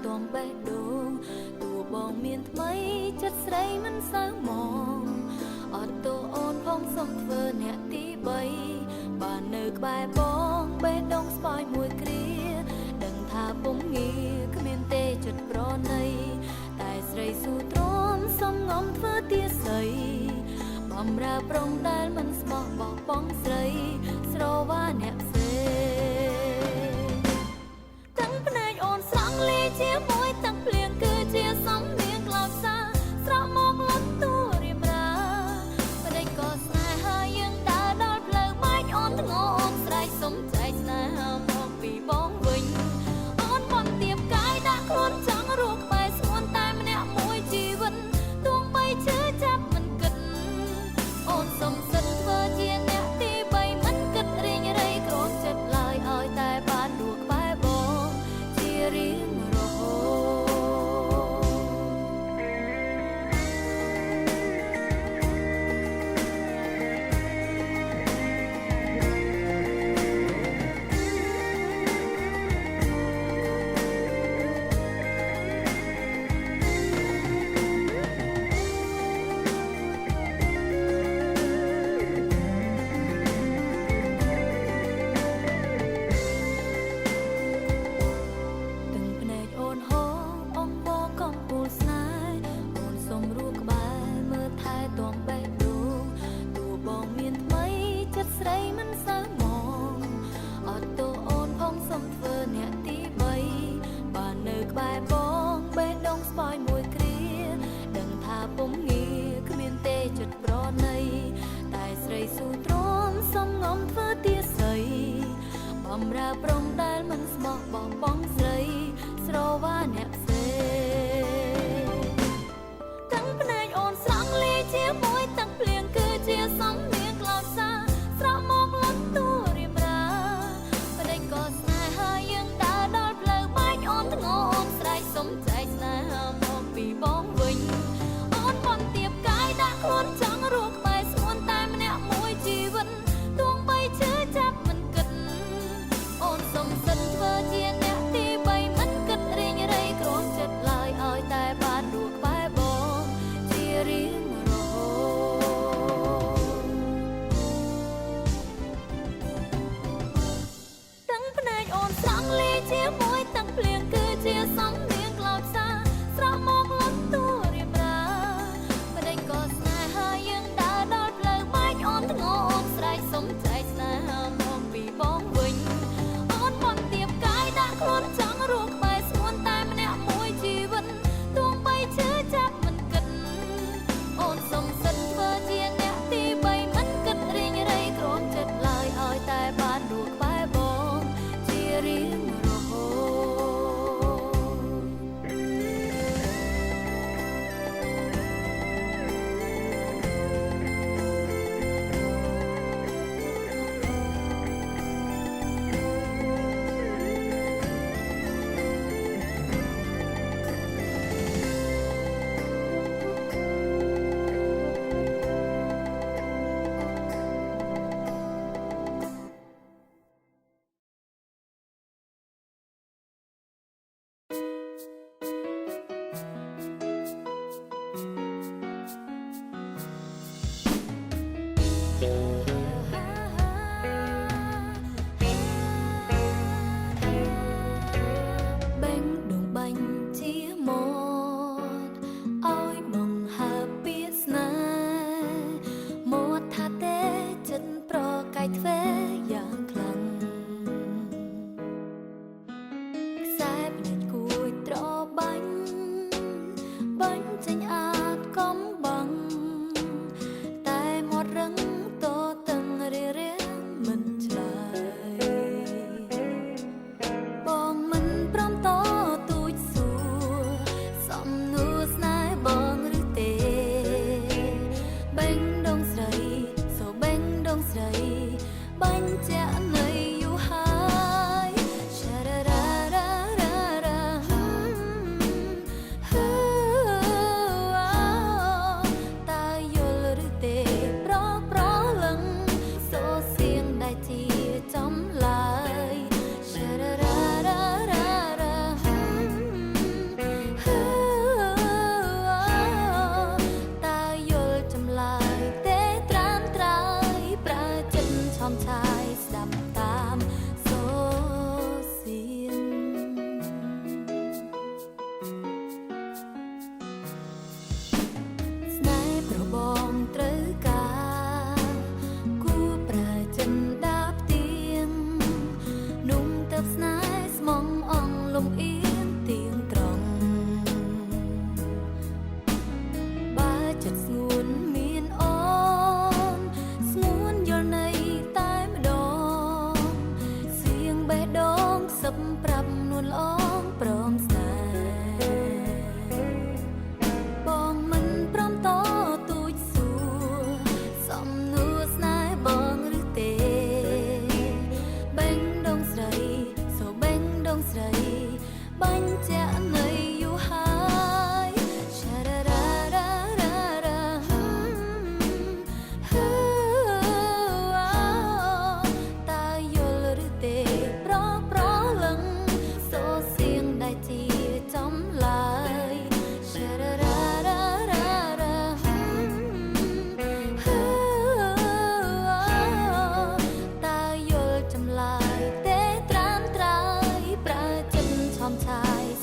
តួបេះដូងតួបងមានថ្មីចិត្តស្រីមិនសូវមងអត់តួអូនផងសុំធ្វើអ្នកទី3បាននៅក្បែរបងបេះដូងស្បើយមួយគ្រាដឹងថាពុំងារគ្មានទេចិត្តប្រណីតែស្រីស៊ូទ្រាំសុំងំធ្វើទាស័យបំរើប្រុងដែលមិនស្មោះបោះបង់ស្រីស្រវាអ្នកផ្សេងទាំងភ្នែកអូនស្រង់លេជាមួយទាំងភ្លៀងគឺជាសំនៀងក្លោបសាស្រក់មកលត់តួរៀបរាប្តីក៏ស្នេហាយើងដើរដល់ផ្លូវបែកអូនធ្ងរអូនស្រែកសុំចែកស្នេហាមកពីបងវិញអូនបំទៀបកាយដាក់ខ្លួនចង់រស់ក្បែរស្ងួនតែម្នាក់មួយជីវិតទោះបីឈឺចាប់មិនគិតអូនសុំសិនធ្វើជាអ្នកទី3មិនគិតរៀងរៃក្រំចិត្តឡើយឲ្យតែបានដួលក្បែរបងជារៀងរហូបំរើប្រុងដែលមិនស្មោះបោះបង់ស្រីស្រវាអ្នកផ្សេងទាំងភ្នែកអូនស្រង់លេជាមួយទាំងភ្លៀងគឺជាសំនៀងក្លោបសាស្រក់មកលត់តួរៀបរាប្តីក៏ស្នេហាយើងដើរដល់ផ្លូវបែកអូនធ្ងរអូនស្រែកសុំចែកស្នេហាមកពីបងវិញអូនបំទៀបកាយដាក់ខ្លួនចង់រស់ក្បែរស្ងួនតែម្នាក់មួយជីវិតទោះបីឈឺចាប់មិនគិតអូនសុំសិនធ្វើជាអ្នកទី3មិនគិតរៀងរៃក្រ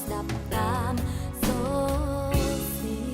ស្ដាប់តាមសូសៀ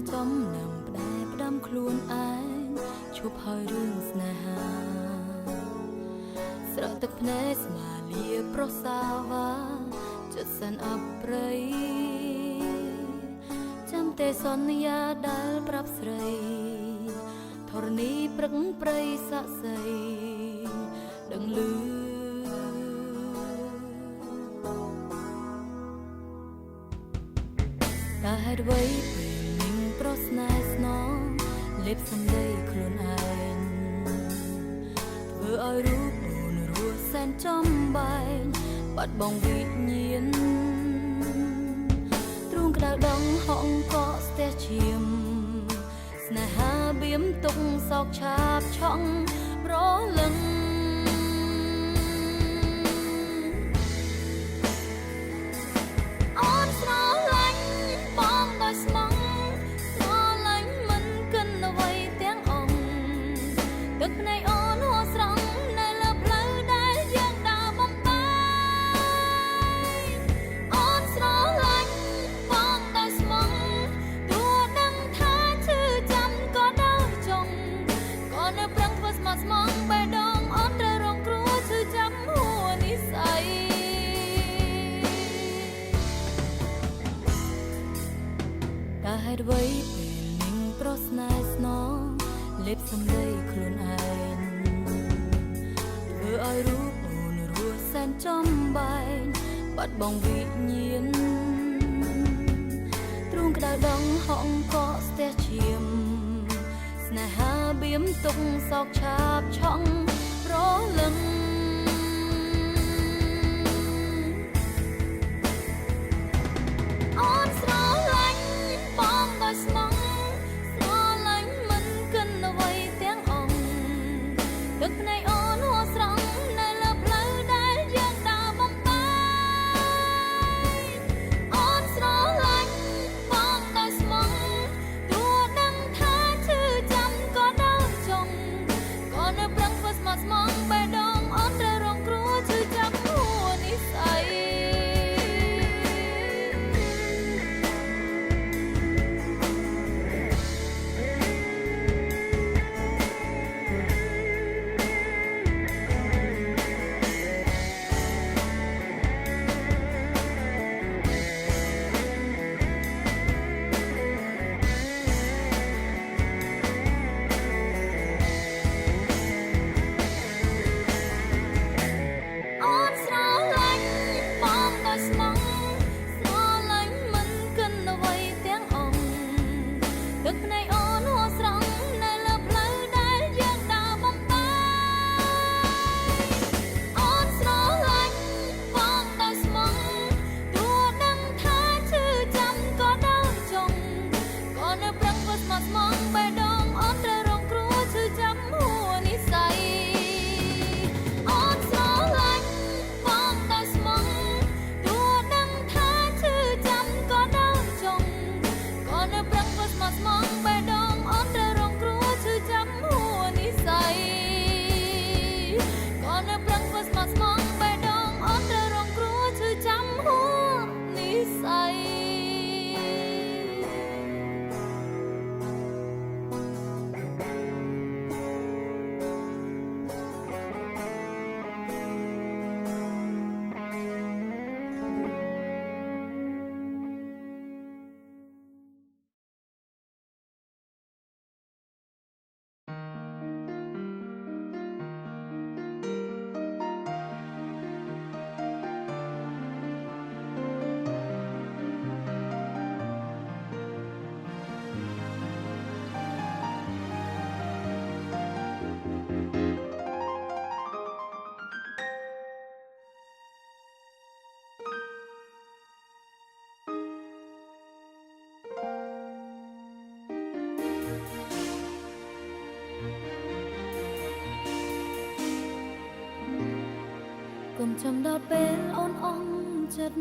ចំណាំផ្ដែផ្ដាំខ្លួនឯងឈប់ហើយរឿងស្នេហាស្រក់ទឹកភ្នែកស្មាលាប្រសាវ៉ាចិត្តសែនអប្រិយចាំតែសន្យាដែលប្រាប់ស្រីធរណីព្រឹកព្រៃស័ក្តិសិទ្ធិដឹងឮតែហេតុអ្វីប្រស្នេហ៍ស្នងលេបសំដីខ្លួនឯងធ្វើឲ្យរូបអូនរស់សែនចំបែងបាត់បង់វិញ្ញាណទ្រូងក្តៅដងហងកកស្ទះឈាមស្នេហាបៀមទុកសោកឆាបឆក់រលឹងអូនស្រឡាញ់បងដោយស្មងទឹកភ្នែកអូនហួស្រង់នៅលើផ្លូវដែលយើងដើរបំបាយអូនស្រឡាញ់បងដោយស្មងទោះដឹងថាឈឺចាំក៏ដល់ចុងក៏នៅប្រឹងធ្វើស្មោះស្មងបេះដូងអូនត្រូវរងគ្រោះឈឺចាំហួរនិស្ស័យតែហេតុអ្វីពេលនឹងប្រស្នេហ៍ស្នងលេបសំដីខ្លួនឯងធ្វើឲ្យរូបអូនរស់សែនចំបែងបាត់បង់វិញ្ញាណទ្រូងក្តៅដងហងកកស្ទះឈាមស្នេហាបៀមទុកសោកឆាបឆក់រលឹងអូនស្រឡាញ់បងដោយស្មងទឹកភ្នែកអូនហួស្រង់នៅលើផ្លូវដែលយើងដើរបំបាយអូនស្រឡាញ់បងដោយស្មងទោះដឹងថាឈឺចាំក៏ដល់ចុងក៏នៅប្រឹងធ្វើស្មោះស្មងបេះដូងអូនត្រូវរងគ្រោះឈឺចាំហួរនិស្ស័យ ចាំដល់ពេលអូនអងចិត្ត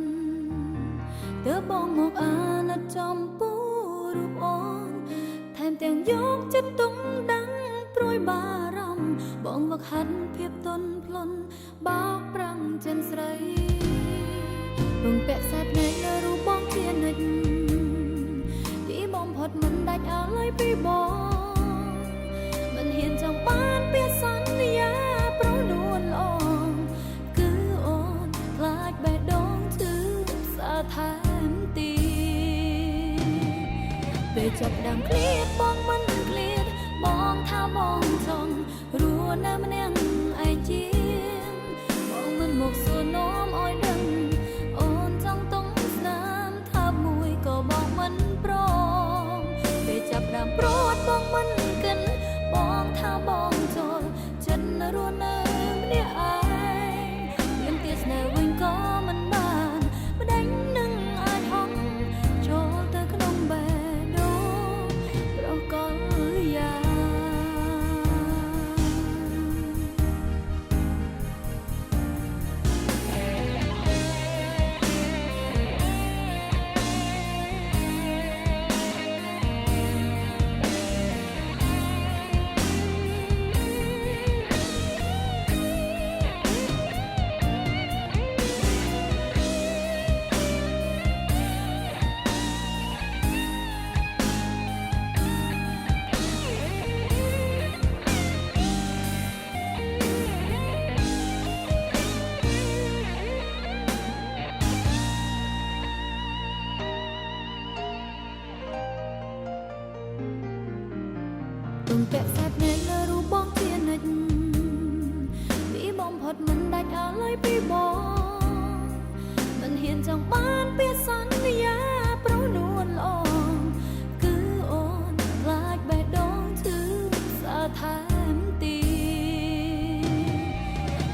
ទើបបងមកអាណិតចំពោះរូបអូនថែមទាំងយកចិត្តទុំដឹងព្រួយបារម្ភបងវឹកហាត់ភាពទន់ភ្លន់បោកប្រាំងចិនស្រីពងពាក់ខ្សែភ្នែកលើរូបបងជានិច្ចទីបំផុតមិនដាច់អាឡ័យពីបងមិនហ៊ានចង់បានពាក្យសន្យាប្រនួនល្អគឺអូនខ្លាចបេះដូងឈឺផ្សាថែមទីពេលចាប់ដើមឃ្លាតបងមិនឃ្លាតបងថាបងចង់រស់នៅម្នាក់ឯជាងបងមិនមកសួរនាំឲ្យដឹងអូនចង់តុងស្នាមថាមួយក៏បងមិនព្រមពេលចាប់ដើមព្រួតបងមិនកិនបងថាបងចូលចិត្តរស់នៅម្នាក់ឯងមានទៀតស្នេហ៍វិញក៏មិនបានម្ដេចនឹងអាចហងចូលទៅក្នុងបេះដូងប្រកលយ៉ាទុំពាក់ខ្សែភ្នែកលើរូបបងជានិច្ចពីបំផុតមិនដាច់អាឡ័យពីបងមិនហ៊ានចង់បានពាក្យសន្យាប្រនួនល្អគឺអូនខ្លាចបេះដូងឈឺផ្សាថែមទី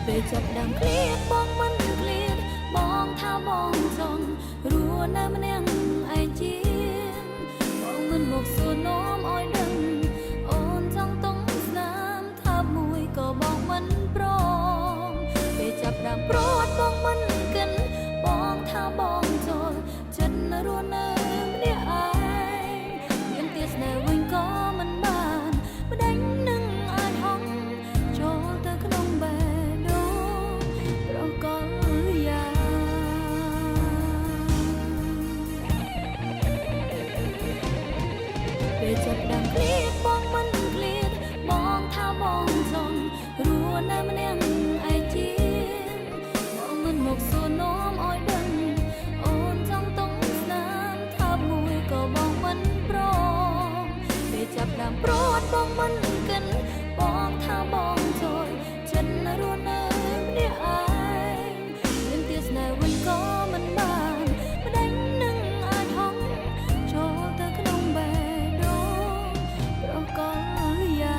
ពេលចាប់ដើមឃ្លាតបងមិនឃ្លាតបងថាបងចង់រស់នៅម្នាក់ឯជាងបងមិនមកសួរនាំឲ្យដឹងក៏បងមិនព្រមពេលចាប់ដើមព្រួតបងមិនកិនបងថាបងចូលចិត្តរស់នៅម្នាក់ឯងមានទៀតស្នេហ៍វិញក៏មិនបានម្ដេចនឹងអាចហងចូលទៅក្នុងបេះដូងប្រកលយ៉ាពេលចាប់ដើមឃ្លាតបងមិនឃ្លាតបងថាបងចង់រស់នៅម្នាក់ឯជាងបងមិនមកសួរនាំឲ្យដឹងអូនចង់តុងស្នាមថាមួយក៏បងមិនព្រមពេលចាប់ដើមព្រួតបងមិនកិនបងថាបងចូលចិត្តរស់នៅម្នាក់ឯងមានទៀតស្នេហ៍វិញក៏មិនបានម្ដេចនឹងអាចហងចូលទៅក្នុងបេះដូងប្រកលយ៉ា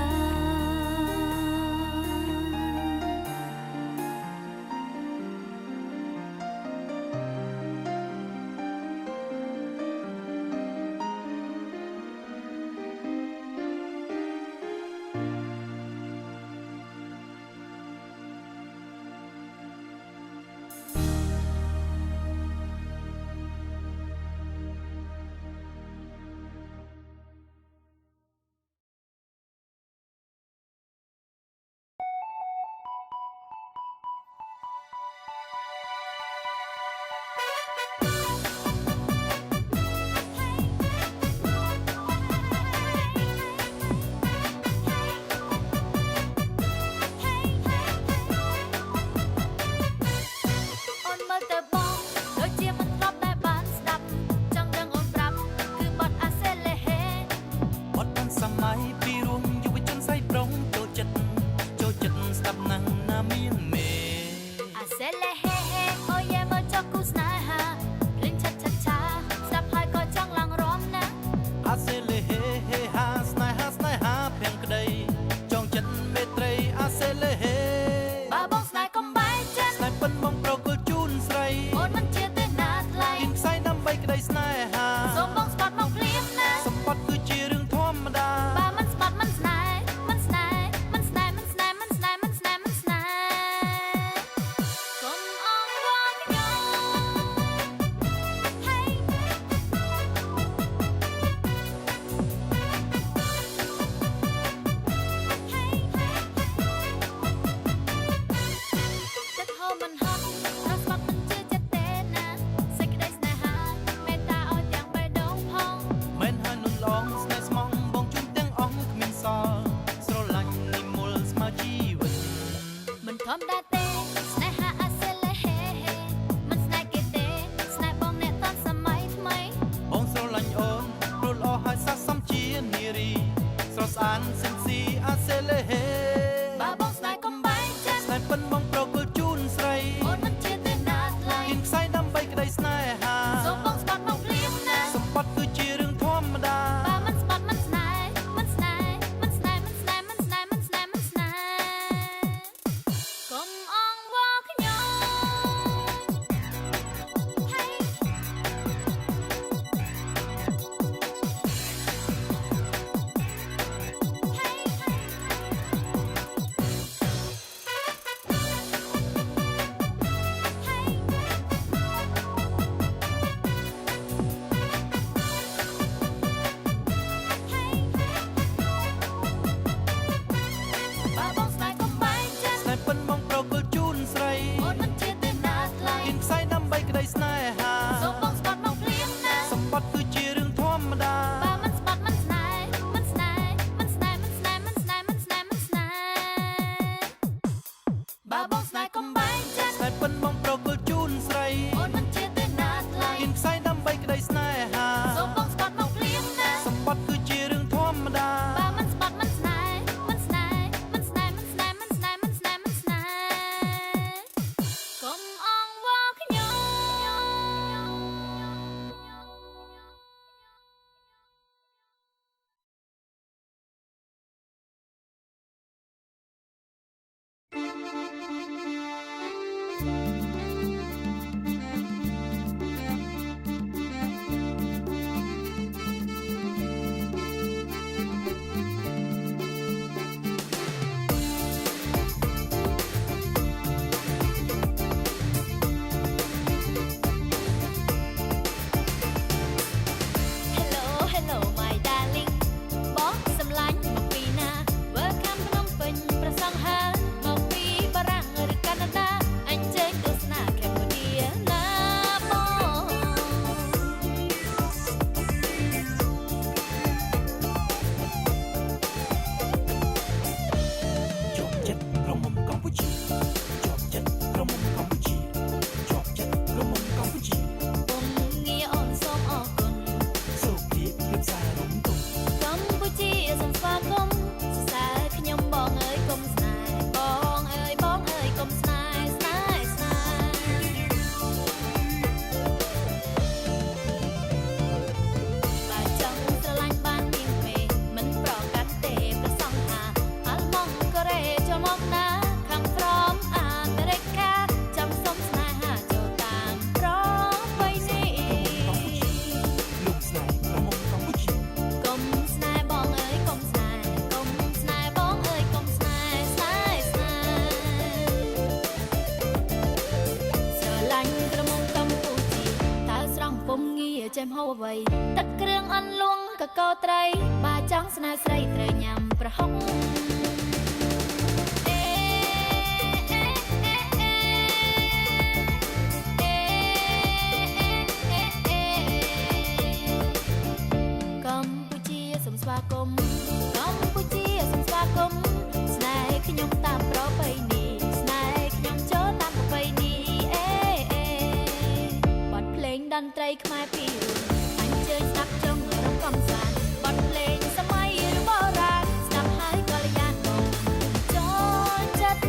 អ្វីទឹកគ្រឿងអន់លួងកកោត្រីបើចង់ស្នេហ៍ស្រីត្រូវញ៉ាំប្រហុកកម្ពុជាសូមស្វាគមន៍កម្ពុជាសូមស្វាគមន៍ស្នេហ៍ខ្ញុំតាមប្រពៃណីស្នេហ៍ខ្ញុំចូលតាមប្រពៃណីបទភ្លេងតន្ត្រីខ្មែរពីរឿងអញ្ជើញស្ដាប់ចង់រំកំសាន្តបទភ្លេងសម័យបុរាណស្ដាប់ហើយកល្យានបងចូលចិត្ត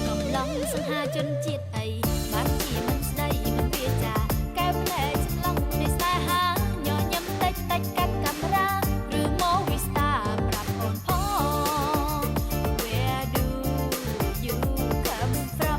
កំឡុងសង្ហាជនជាតិអីបានជាមិនស្ដីមិនវាចាកែវភ្នែកឆ្លងនៃស្នេហាញញឹមតិចតិចកាត់កាមេរ៉ាឬមកវីស្តាប្រាប់អូនផង Where do you come from ។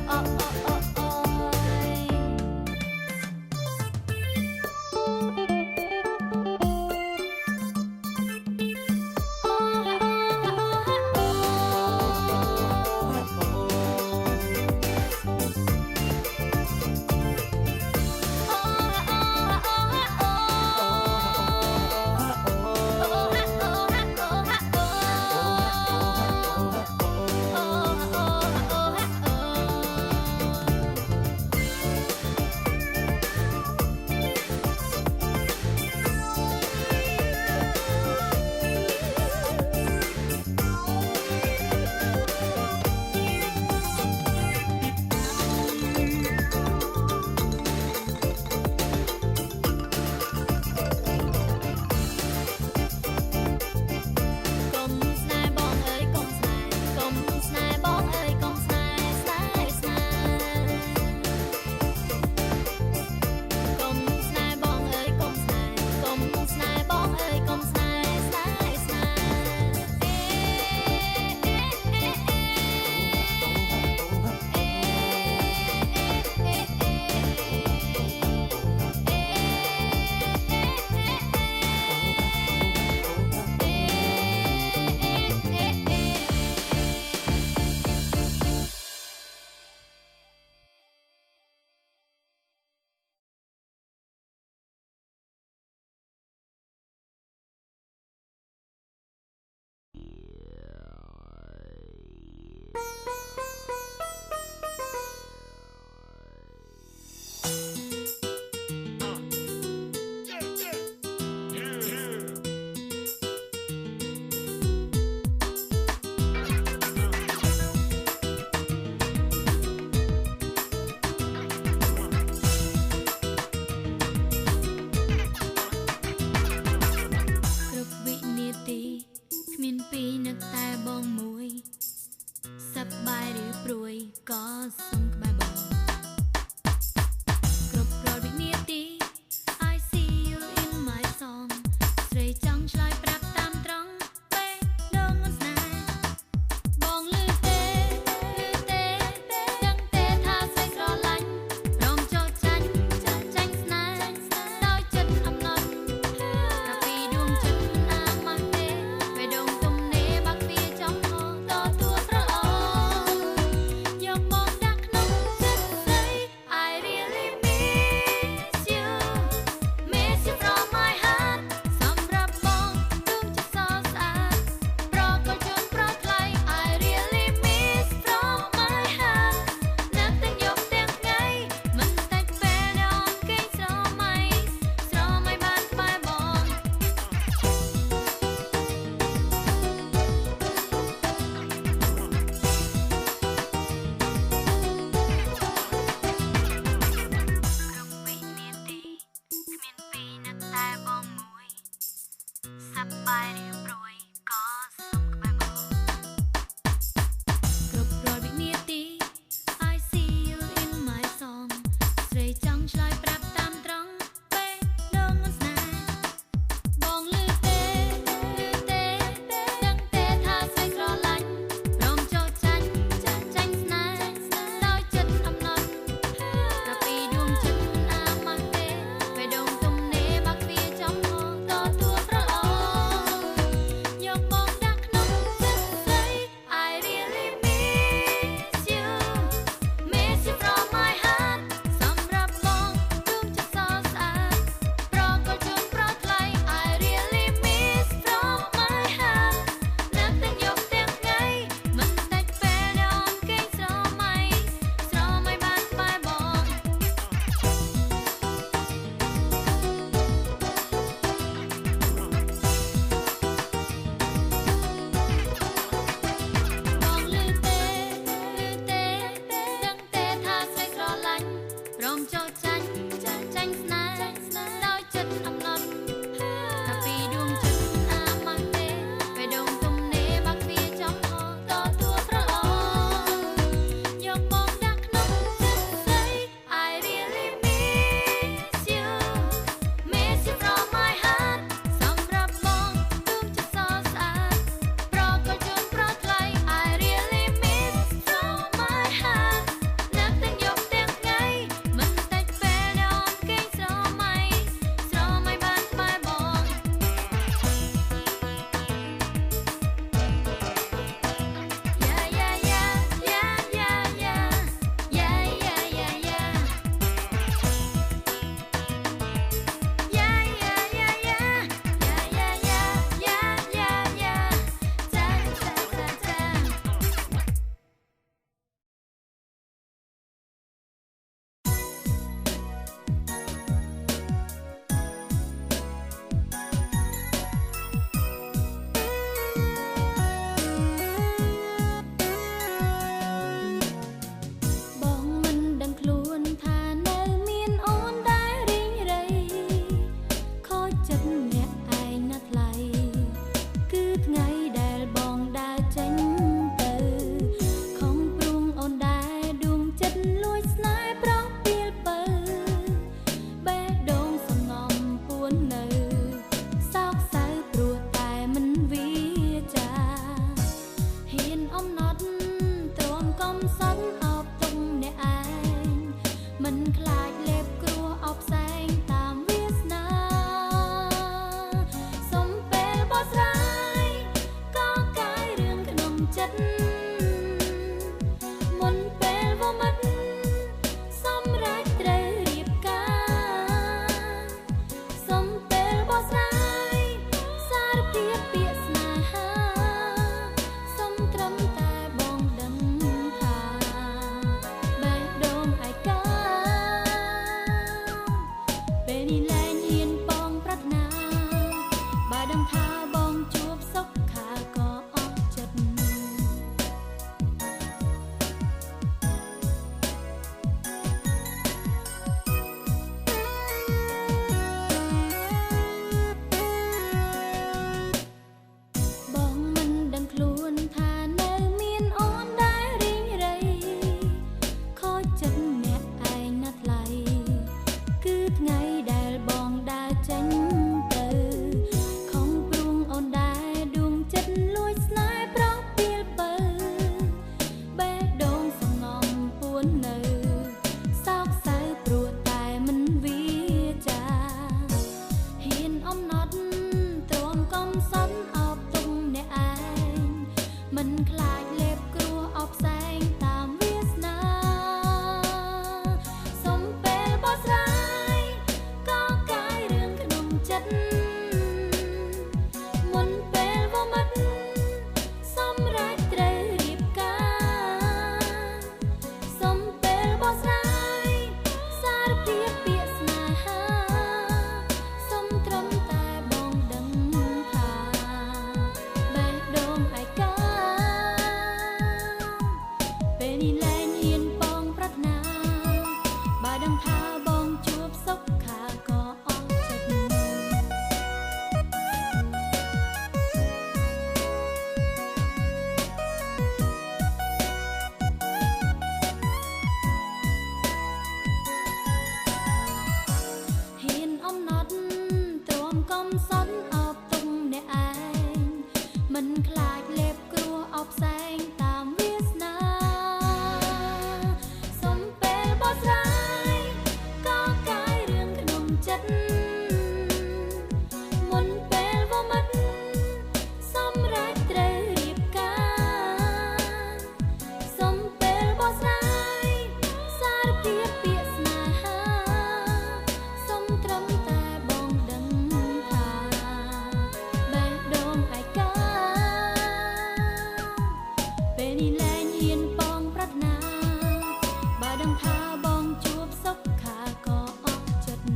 ដឹងថាបងជួបសុខាក៏អស់ចិត្ត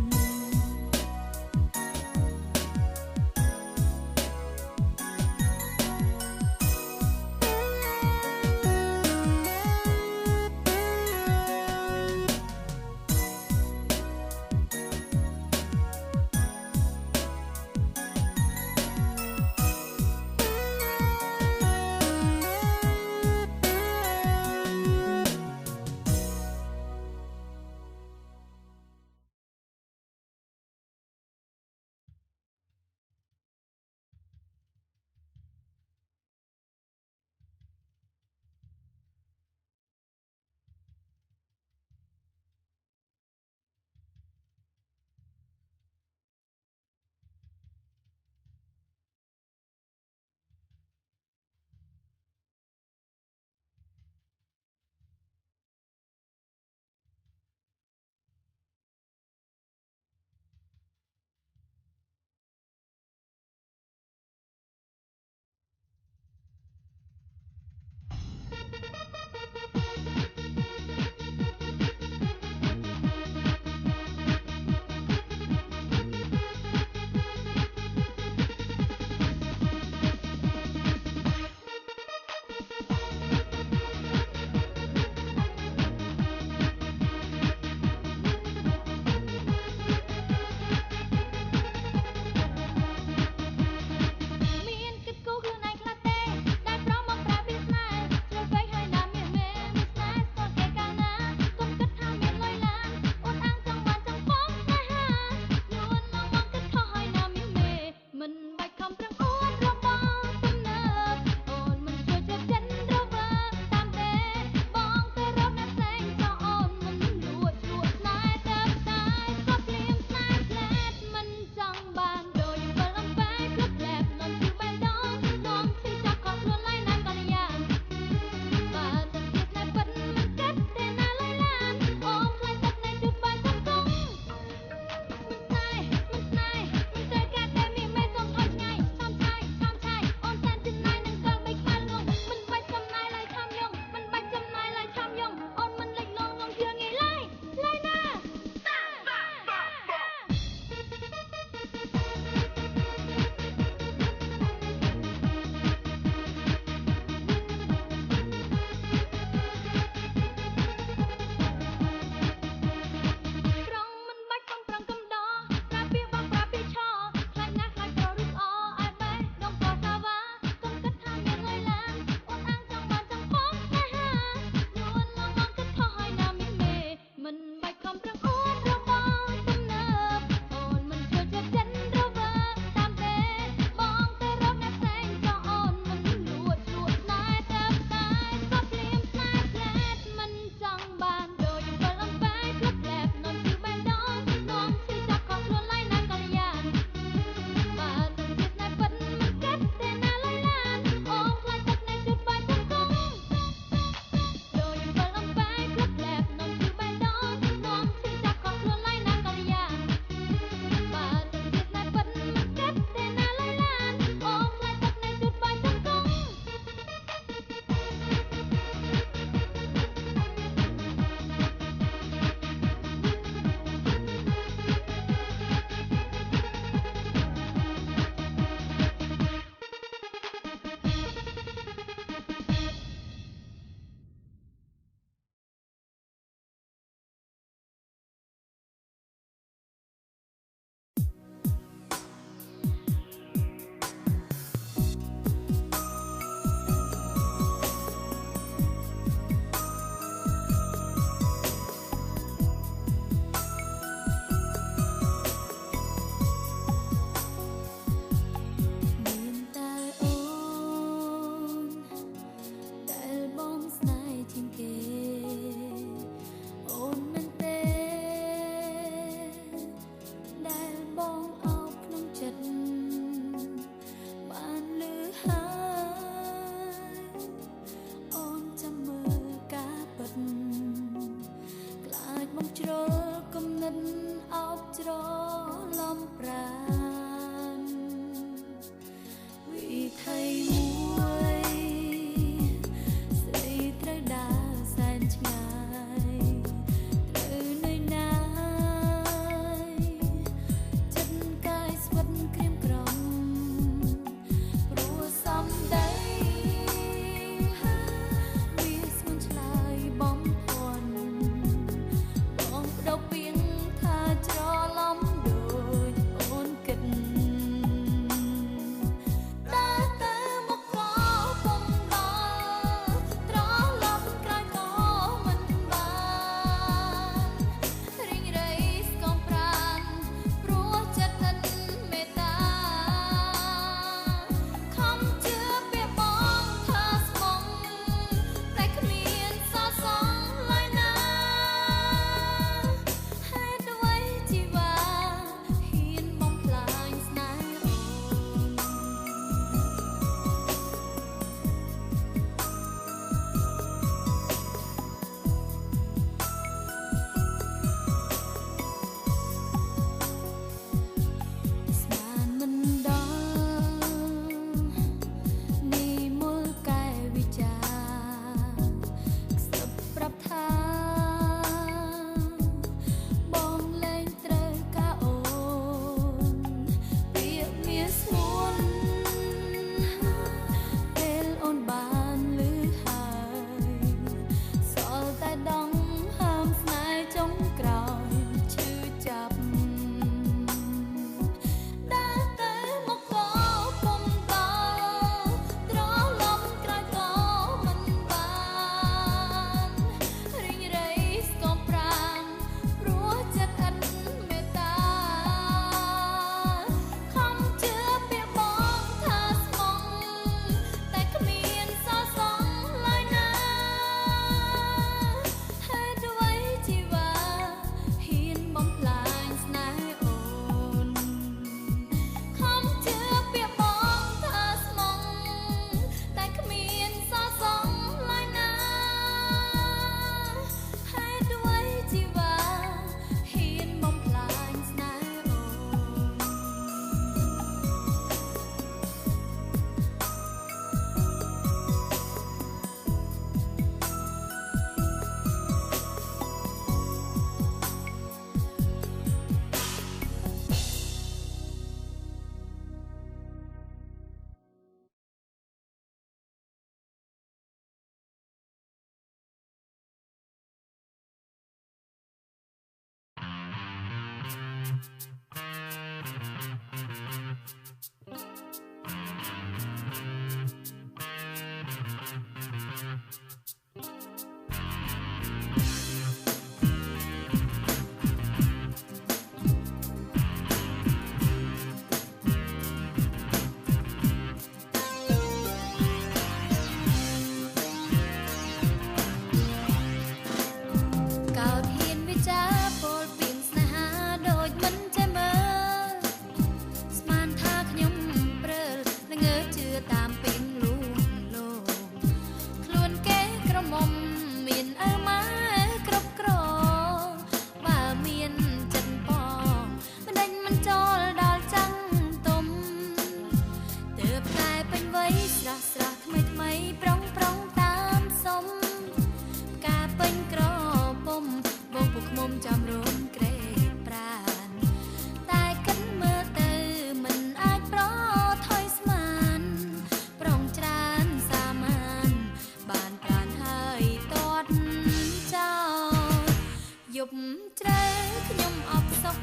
យប់ជ្រៅខ្ញុំអបសុខ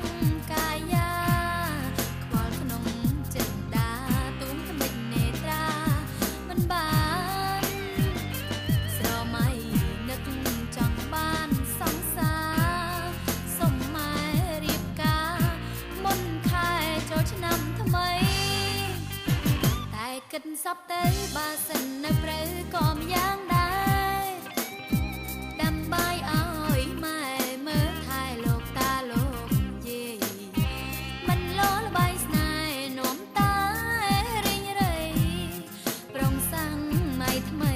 កាយាខ្វល់ក្នុងចិត្តដាទូមថ្មិចនេត្រាមិនបានស្រមៃនឹកចង់បានសង្សារសុំម៉ែរៀបការមុនខែចូលឆ្នាំថ្មីតែគិតសពទៅបើសិននៅព្រៅក៏មិនយ៉ាងដែរដាំបាយឲ្យម៉ែមើលថែលោកតាលោកយាយមិនលលបាយស្នេហ៍នោមតារីងរៃប្រងសាំងម៉ៃថ្មី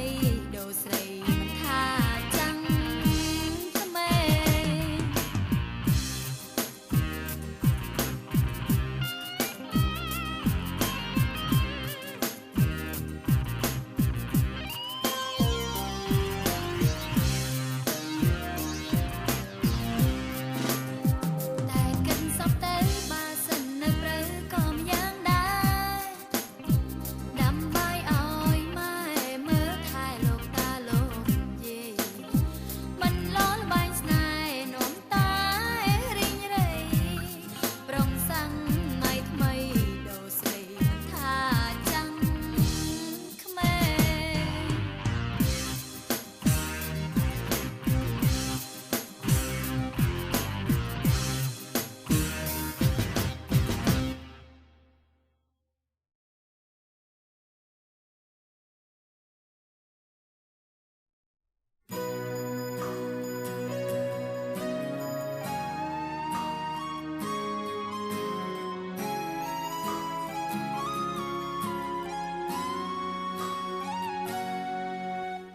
ដូរស្រីមិនថាចាំងថ្មី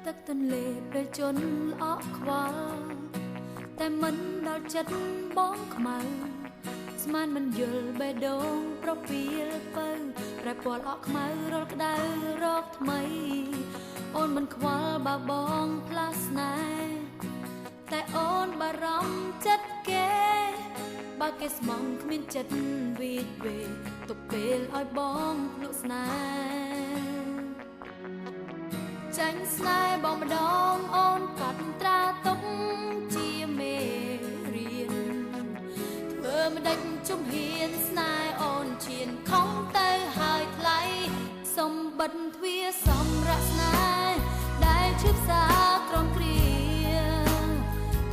ទឹកទន្លេពេលជន់ល្អក់ខ្វល់តែមិនដល់ចិត្តបងខ្មៅស្មានមិនយល់បេះដូងប្រពីលពៅប្រែពណ៌អក់ខ្មៅរលក្តៅរកថ្មីអូនមិនខ្វល់បើបងផ្លាស់ស្នេហ៍តែអូនបារម្ភចិត្តគេបើគេស្មងគ្មានចិត្តវីកវេទុកពេលឲ្យបងភ្លក់ស្នេហ៍ចាញ់ស្នេហ៍បងម្ដងអូនកត់ត្រាទុកជាមេរៀនធ្វើមិនដេចជំហានស្នេហ៍អូនឈានខំទៅហើយថ្លៃសម្បត្តិទ្វាសម្រាប់ស្នេហ៍ដែលឈឺផ្សាក្រំគ្រា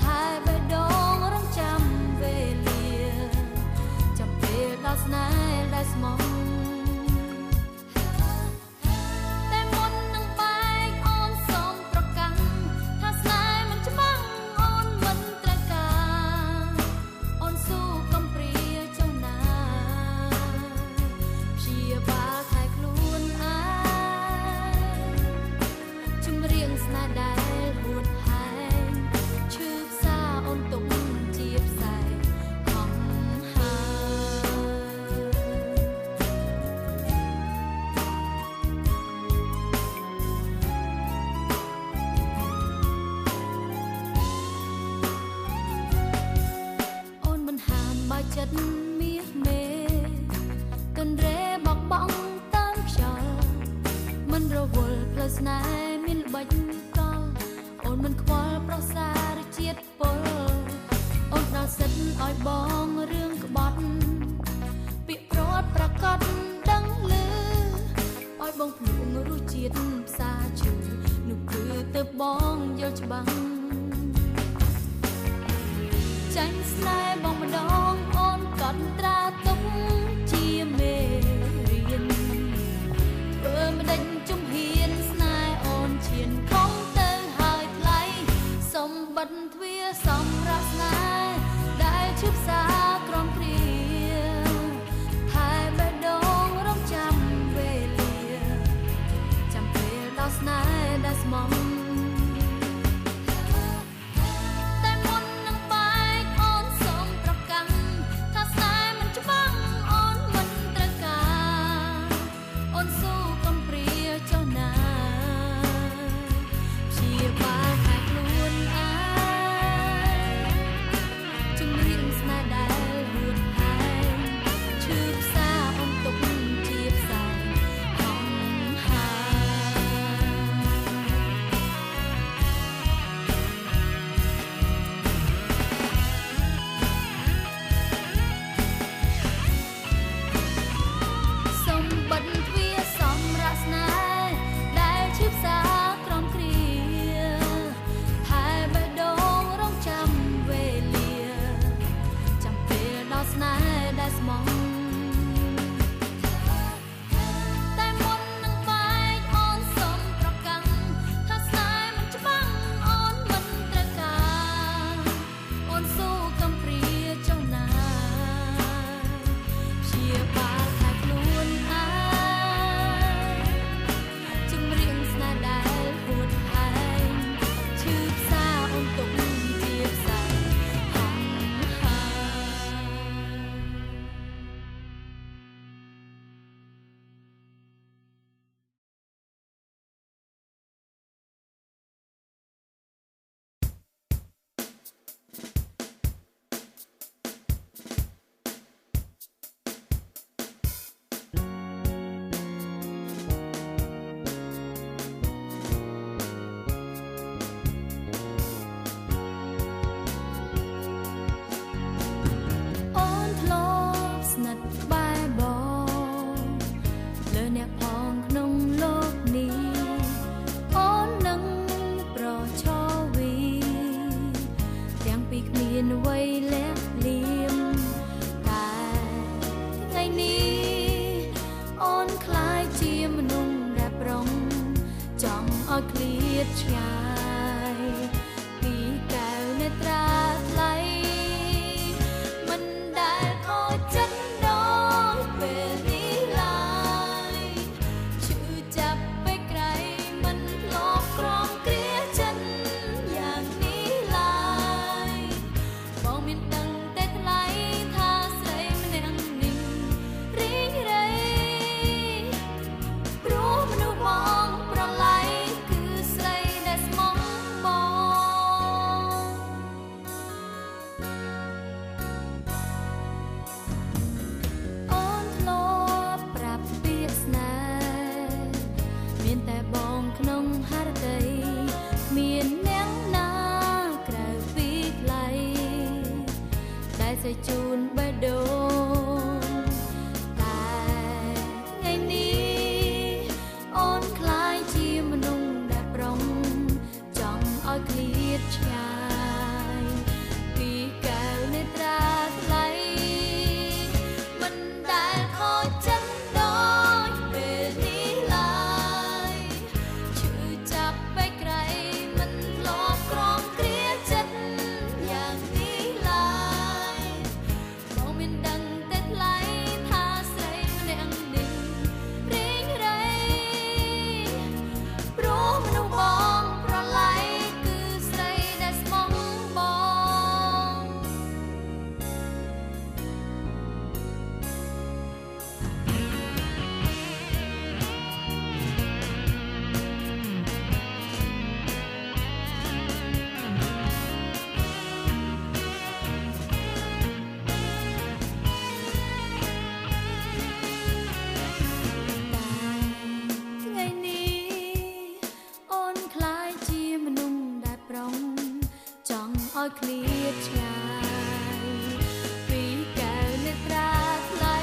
ថែបេះដូងរងចាំវេលាចាំពេលដល់ស្នេហ៍ដែលស្មងចិត្តមាសមេកន្រេបបង់តាមខ្យល់មិនរវល់ផ្លូវស្នេហ៍មានល្បិចកលអូនមិនខ្វល់ប្រសារជាតិពលអូនដល់សិតឲ្យបងរឿងក្បត់ពាក្យប្រត់ប្រកាសដឹងឮឲ្យបងភ្លួងរសជាតិផ្សាឈឺនោះគឺទៅបងយល់ច្បាស់ចាញ់ស្នេហ៍បងម្ដងអូនកត់ត្រាទុកជាមេរៀនធ្វើមិនដេចជំហានស្នេហ៍អូនឈានខំទៅហើយថ្លៃសម្បត្តិទ្វាសម្រាប់ស្នេហ៍ដែលឈឺផ្សាក្រំគ្រាថែបេះដូងរងចាំវេលាចាំពេលដល់ស្នេហ៍ដែលស្មងស្នេហ៍ អ្វីលាក់លៀមតែថ្ងៃនេះអូនคล้ายជាមនុស្សដែលប្រុងចង់ឲ្យឃ្លាតឆ្ងាយពីកែវនេត្រាថ្លៃមិនដែលខូចចិត្តដល់ពេលនេះឡើយឈឺចាប់ពេកក្រៃមិនធ្លាប់ក្រំគ្រាចិត្តយ៉ាងនេះឡើយបងមានដឹងតែថ្លៃថាស្រីម្នាក់នេះរីងរៃព្រោះមនុស្សបងប្រឡ័យគឺស្រីដែលស្មោះបងអូនធ្លាប់ប្រាប់ពាក្យស្នេហ៍មានតែបងក្នុងហឫទ័យគ្មានអ្នកណាក្រៅពីថ្លៃដែលសេជូនបេះដូងតែថ្ងៃនេះអូនคล้ายជាមនុស្សដែលប្រុងចង់ឲ្យឃ្លាតឆ្ងាយពីកែវនេត្រាថ្លៃមិនដែលខូចចិត្តដូចពេលនេះឡើយឈឺចាប់ពេកក្រៃមិនធ្លាប់ក្រំគ្រាចិត្តយ៉ាងនេះឡើយបងមានដឹងតែថ្លៃថាស្រីម្នាក់នេះរីងរៃព្រោះមនុស្សបងប្រឡ័យគឺស្រីដែលស្មោះបងថ្ងៃនេះអូនคล้ายជាមនុស្សដែលប្រុងចង់ឲ្យឃ្លាតឆ្ងាយពីកែវនេត្រាថ្លៃ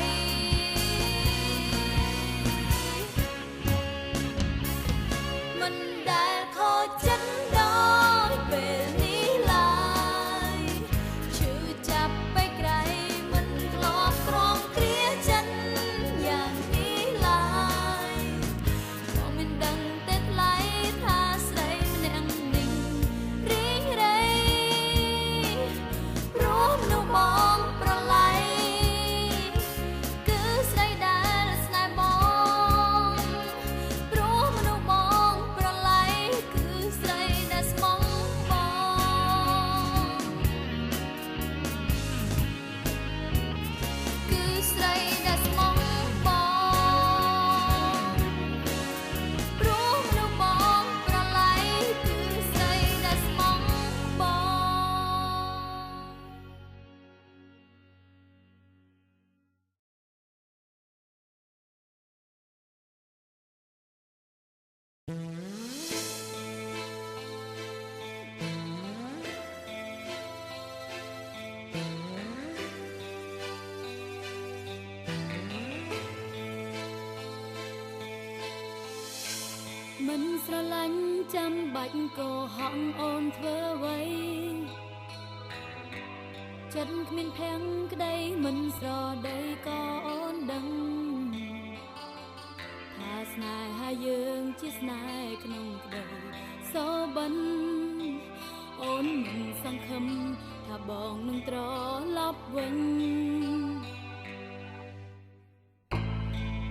មិនដែលខូចចិត្តដោយពេលនេះឡើយឈឺចាប់ពេកក្រៃមិនធ្លាប់ក្រំគ្រាចិត្តយ៉ាងនេះឡើយបងមានដឹងតែថ្លៃថាស្រីម្នាក់នេះរីងរៃព្រោះមនុស្សបងប្រឡ័យគឺស្រីដែលស្នេហ៍បងព្រោះមនុស្សបងប្រឡ័យគឺស្រីដែលស្មោះបងគឺស្រីដែលស្មោះបងព្រោះមនុស្សបងប្រឡ័យគឺស្រីដែលស្មោះបង មិនស្រឡាញ់ចាំបាច់ក៏ហងអូនធ្វើអ្វីចិត្តគ្មានភាំងក្តីមិនស្រដីក៏អូនដឹងថាស្នេហាយើងជាស្នេហ៍ក្នុងក្តីសបិនអូនមិនសង្ឃឹមថាបងនឹងត្រឡប់វិញ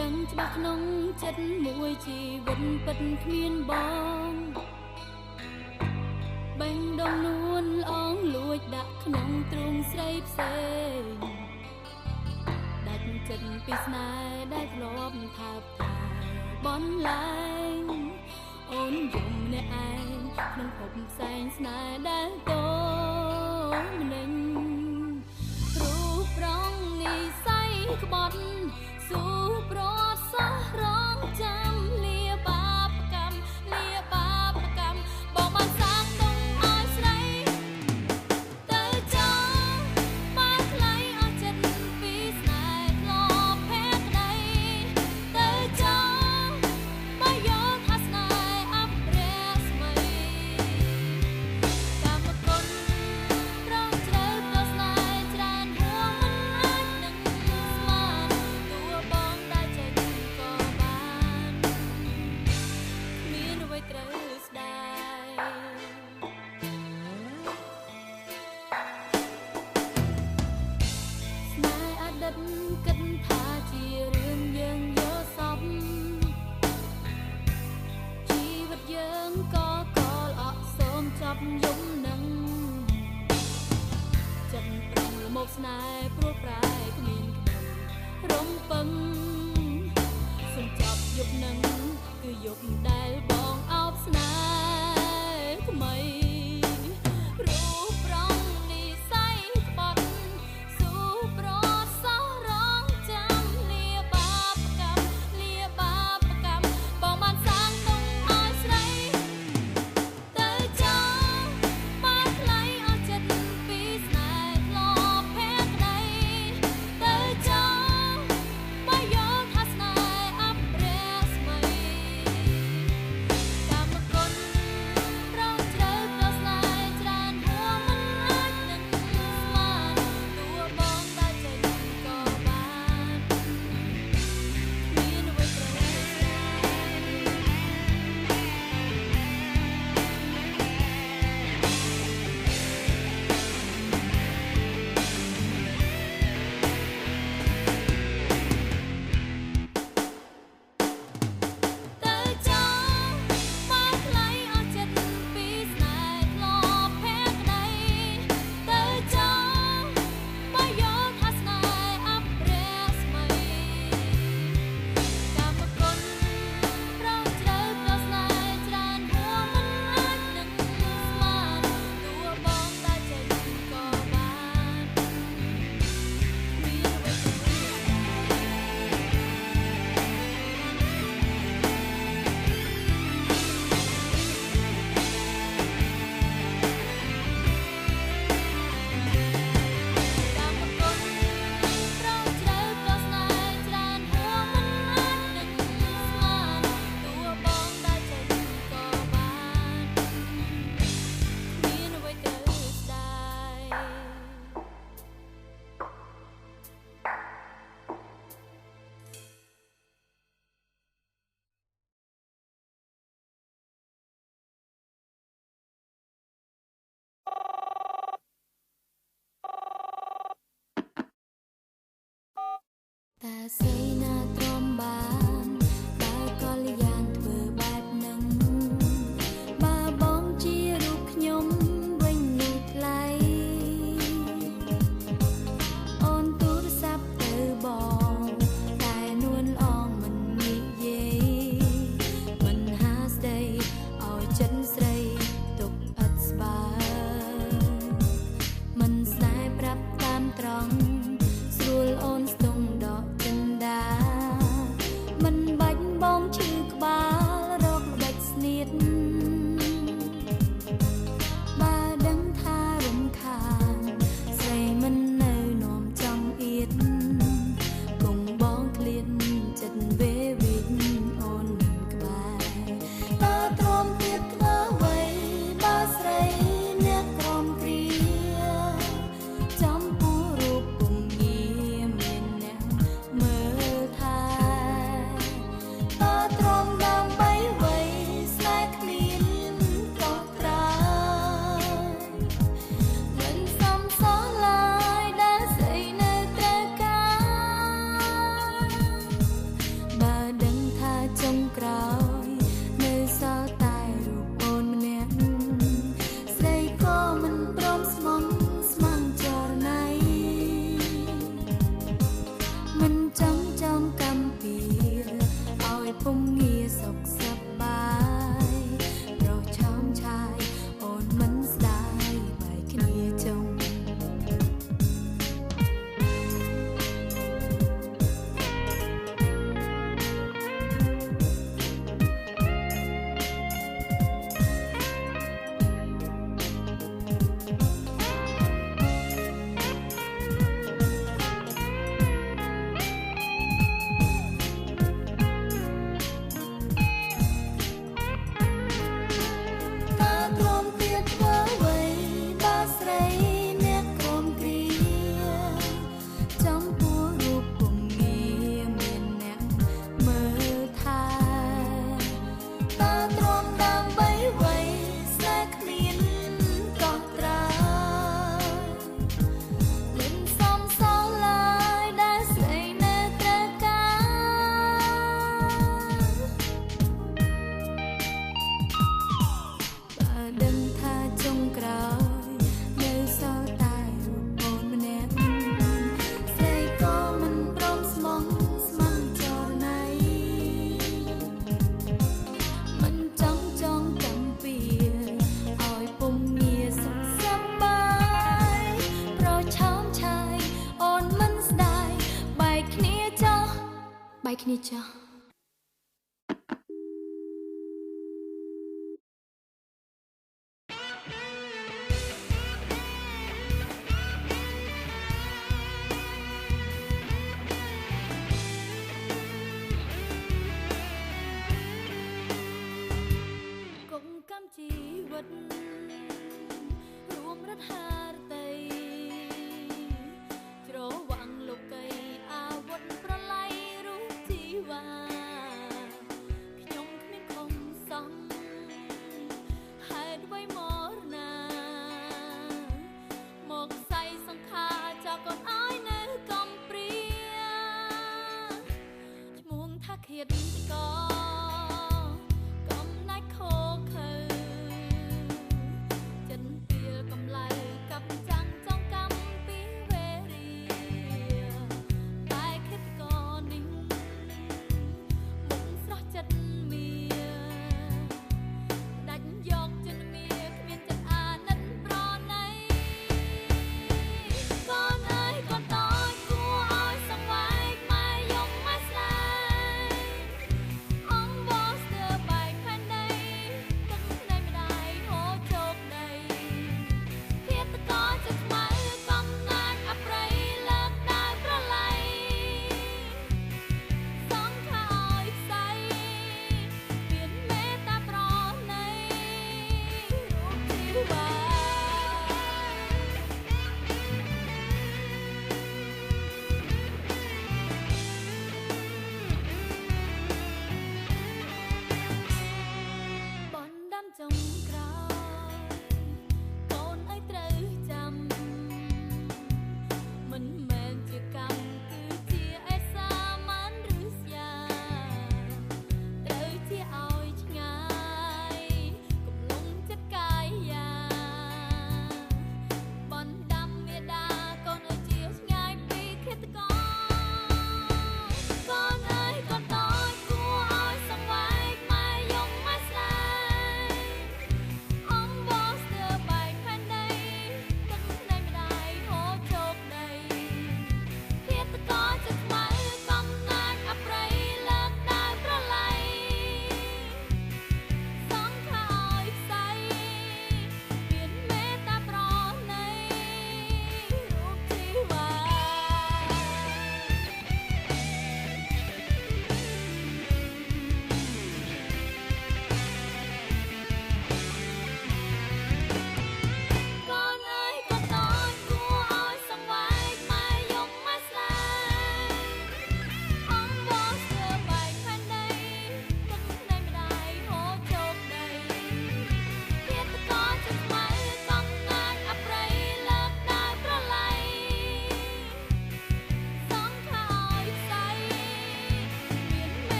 ដឹងច្បាស់ក្នុងចិត្តមួយជីវិតពិតគ្មានបងបេះដូងនួនល្អងលួចដាក់ក្នុងទ្រូងស្រីផ្សេងដាច់ចិត្តពីស្នេហ៍ដែលធ្លាប់ថើបថែបនលែងអូនយំម្នាក់ឯងក្នុងភពផ្សែងស្នេហ៍ដែលតូនម្នេញរូបប្រងនិស័យក្បត់ស៊ូប្រត់សោះរងចាំលាបាបកម្មលាបាបកម្មបងបានសាងដងឲ្យស្រីទៅចង់បានថ្លៃអស់ចិត្តពីស្នេហ៍ធ្លាប់ភ័ក្តីទៅចង់បើយកថាស្នេហ៍អព្រាស្មីកម្មគុណប្រងច្រ ប់យំនឹងចិត្តប្រងលមកស្នេហ៍ព្រួតប្រែគ្មានក្តីរំពឹងសុំចាប់យប់នឹងគឺយប់ដែលបងអោបស្នេហ៍ថ្មីរូបប្រងនិស័យក្បត់ស៊ូប្រសោះរងចាំលាបាបកម្មលាបាបកម្មបងបានសាងទុំឲ្យស្រីទៅចោលបានថ្លៃអស់ចិត្តពីស្នេហ៍ធ្លាប់ភក្តីទៅចោលបើយល់ថាស្នេហ៍អប្រិស្មីកម្មគុណប្រងជ្រៅ គ្នាចាស់កុំកម្មជីវិតរួមរដ្ឋហារតីច្រវាំងលោកីអាវុធប្រឡ័យរូបជីវ៉ាខ្ញុំគ្មានខំសងហេតុអ្វីមរណាមកសៃសង្ខារចោលកូនឲ្យនៅកំព្រាឈ្មោះថាឃាតកកំណាច់ខោខើចិនពីលកំឡៅកັບចាំងចងកំពីវេរីតែឃាតកនេះមុខស្រស់ចិត្តមាដាច់យកជនមាគ្មានចិត្តអាណិតប្រណីកូនអើយក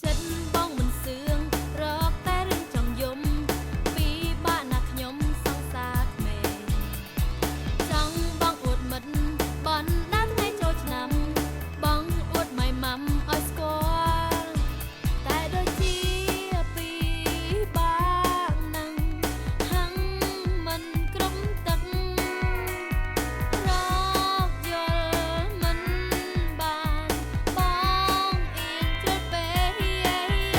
ចិត្តបងមិនសឿងរកតែរឿងចង់យំពីបាក់ណាខ្ញុំសង្សារក្មេងចង់បងអួតមិត្តបណ្ដាថ្ងៃចូលឆ្នាំបងអួតម៉ៃម៉ាំឲ្យស្គាល់តែដូចជាពីបាក់នឹងហាំងមិនក្រុមទឹករកយល់មិនបានបងអៀនជ្រុលពេក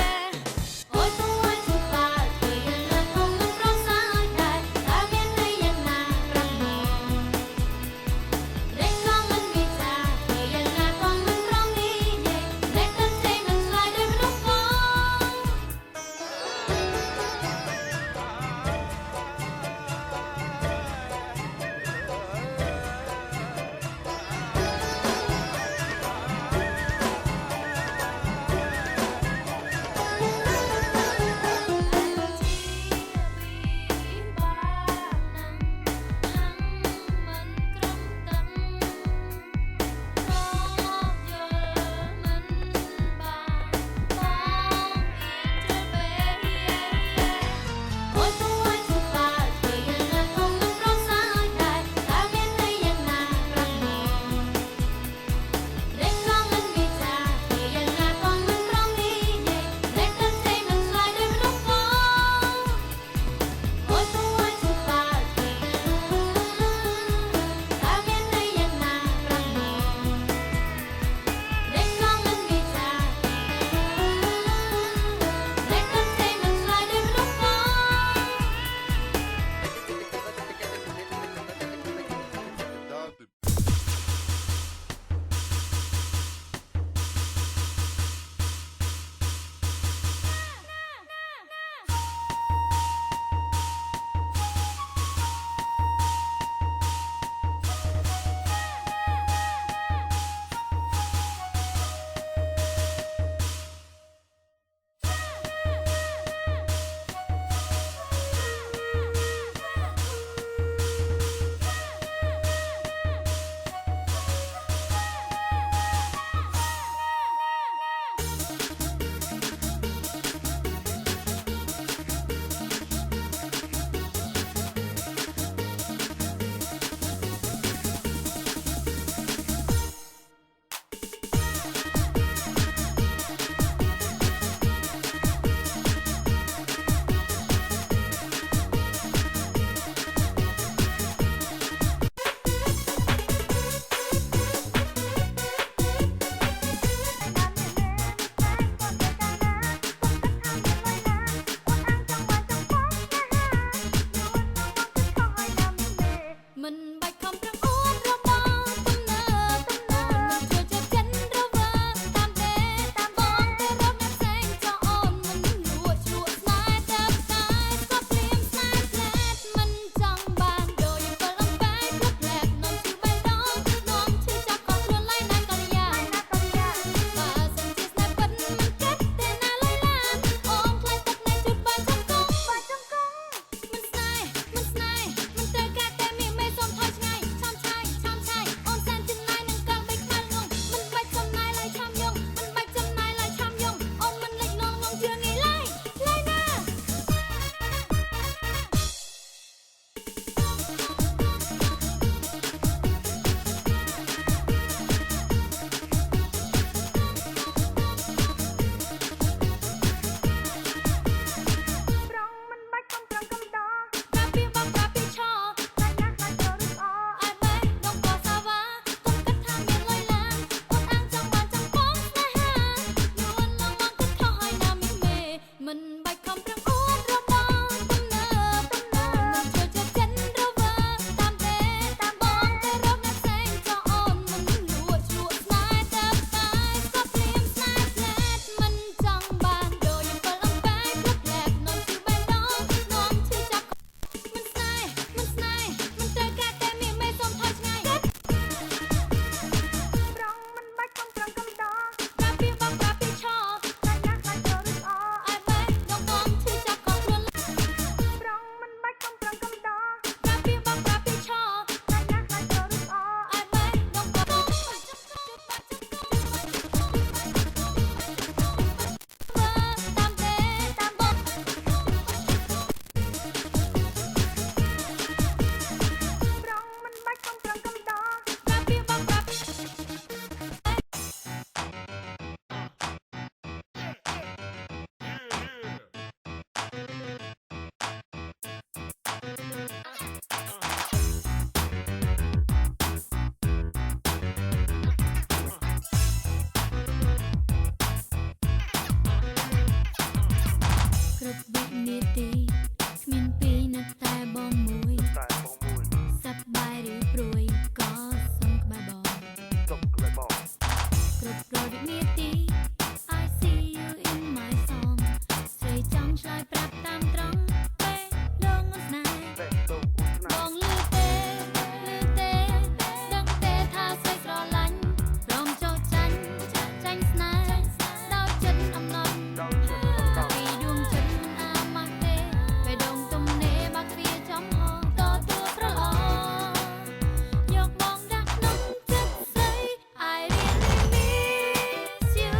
រកវិនាទី I see you in my song ស្រីចង់ឆ្លើយប្រាប់តាមត្រង់ពេលដងស្នេហ៍បងលឺទេដឹងទេថាស្រីស្រឡាញ់ព្រមចូលចាញ់ស្នេហ៍ដោយចិត្តអំណត់ពីដួងចិត្តមិនអាម៉ាស់ទេពេលដងទំនេរបាក់ទ្វារចំហតទួប្រឡងយកបងដាក់ក្នុងចិត្តស្រី I really miss you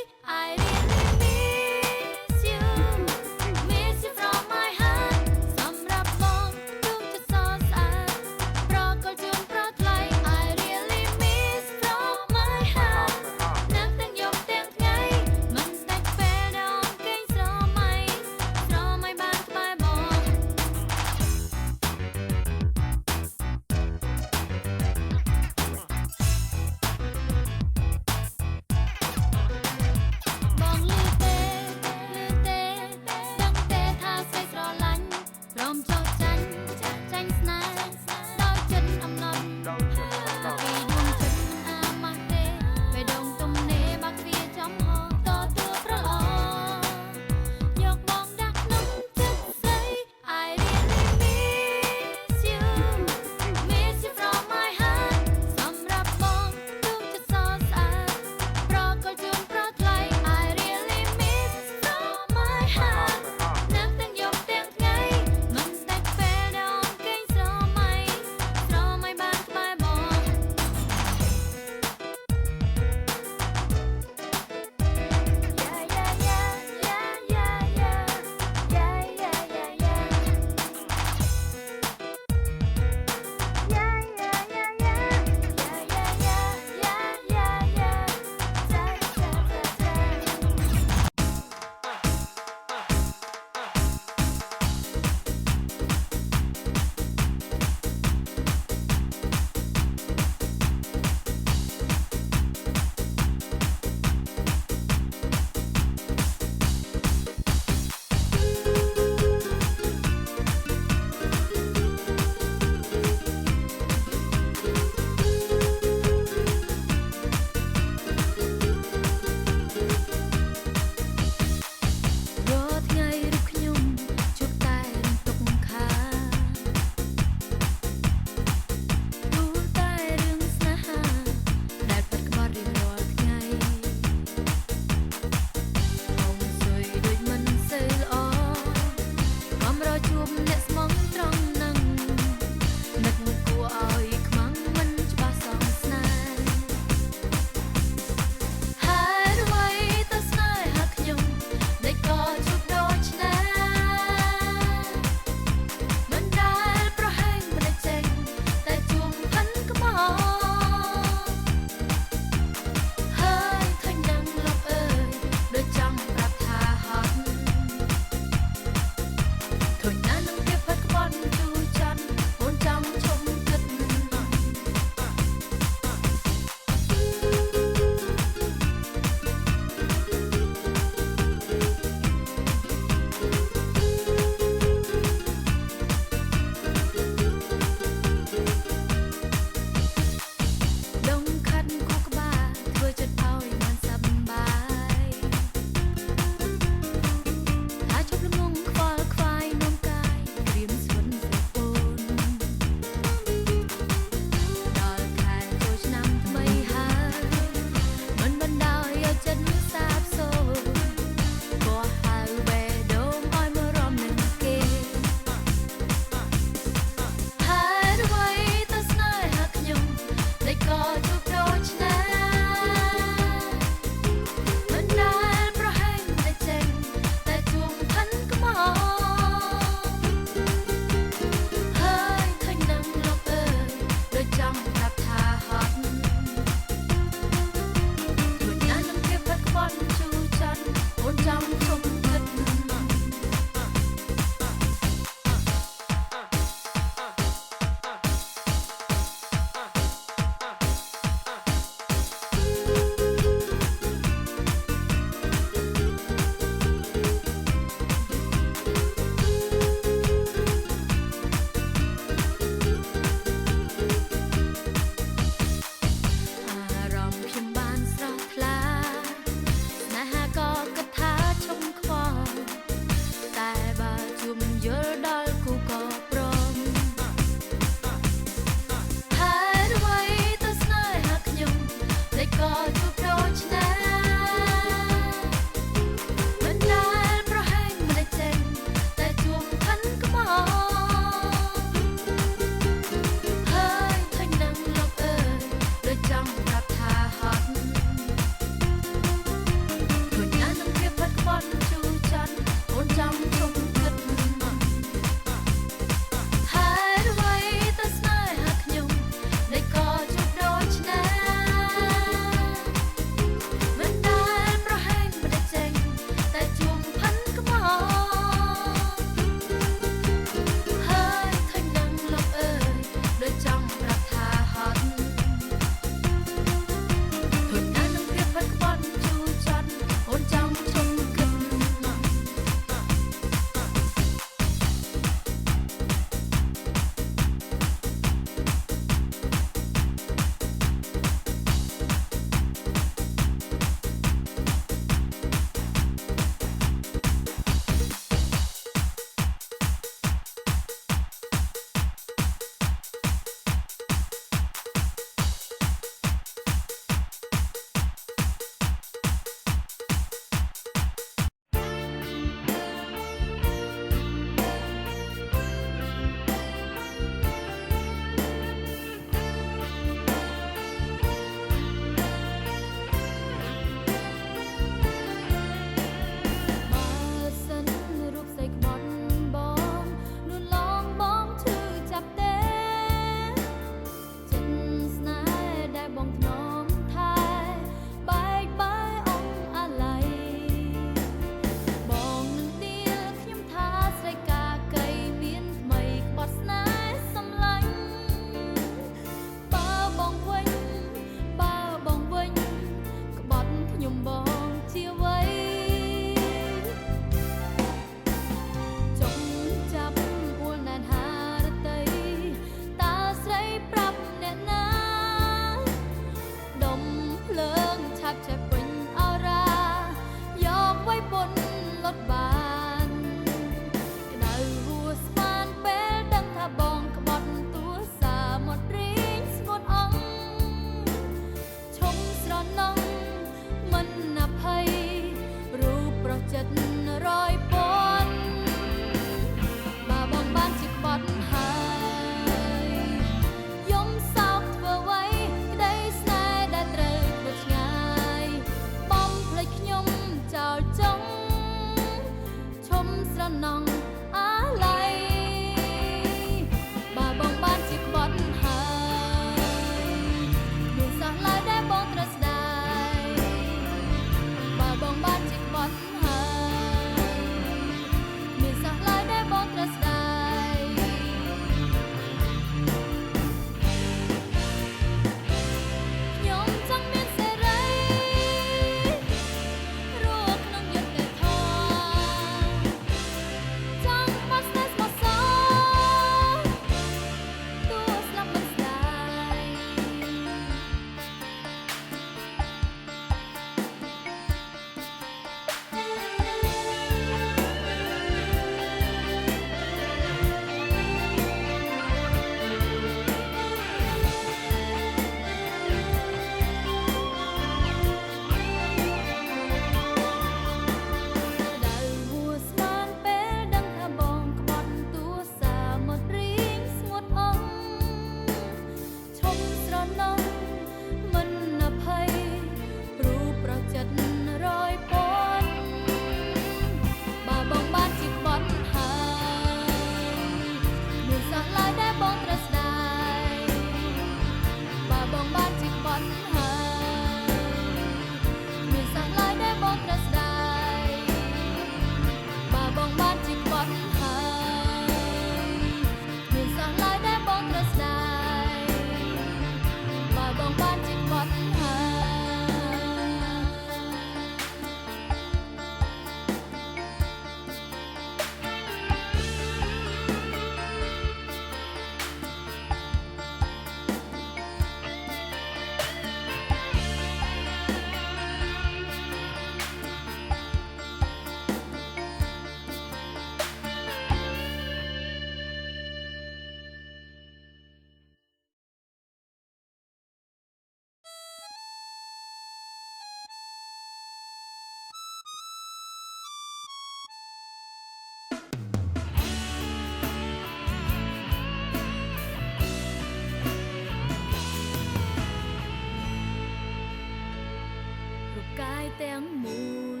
ទាំងមូល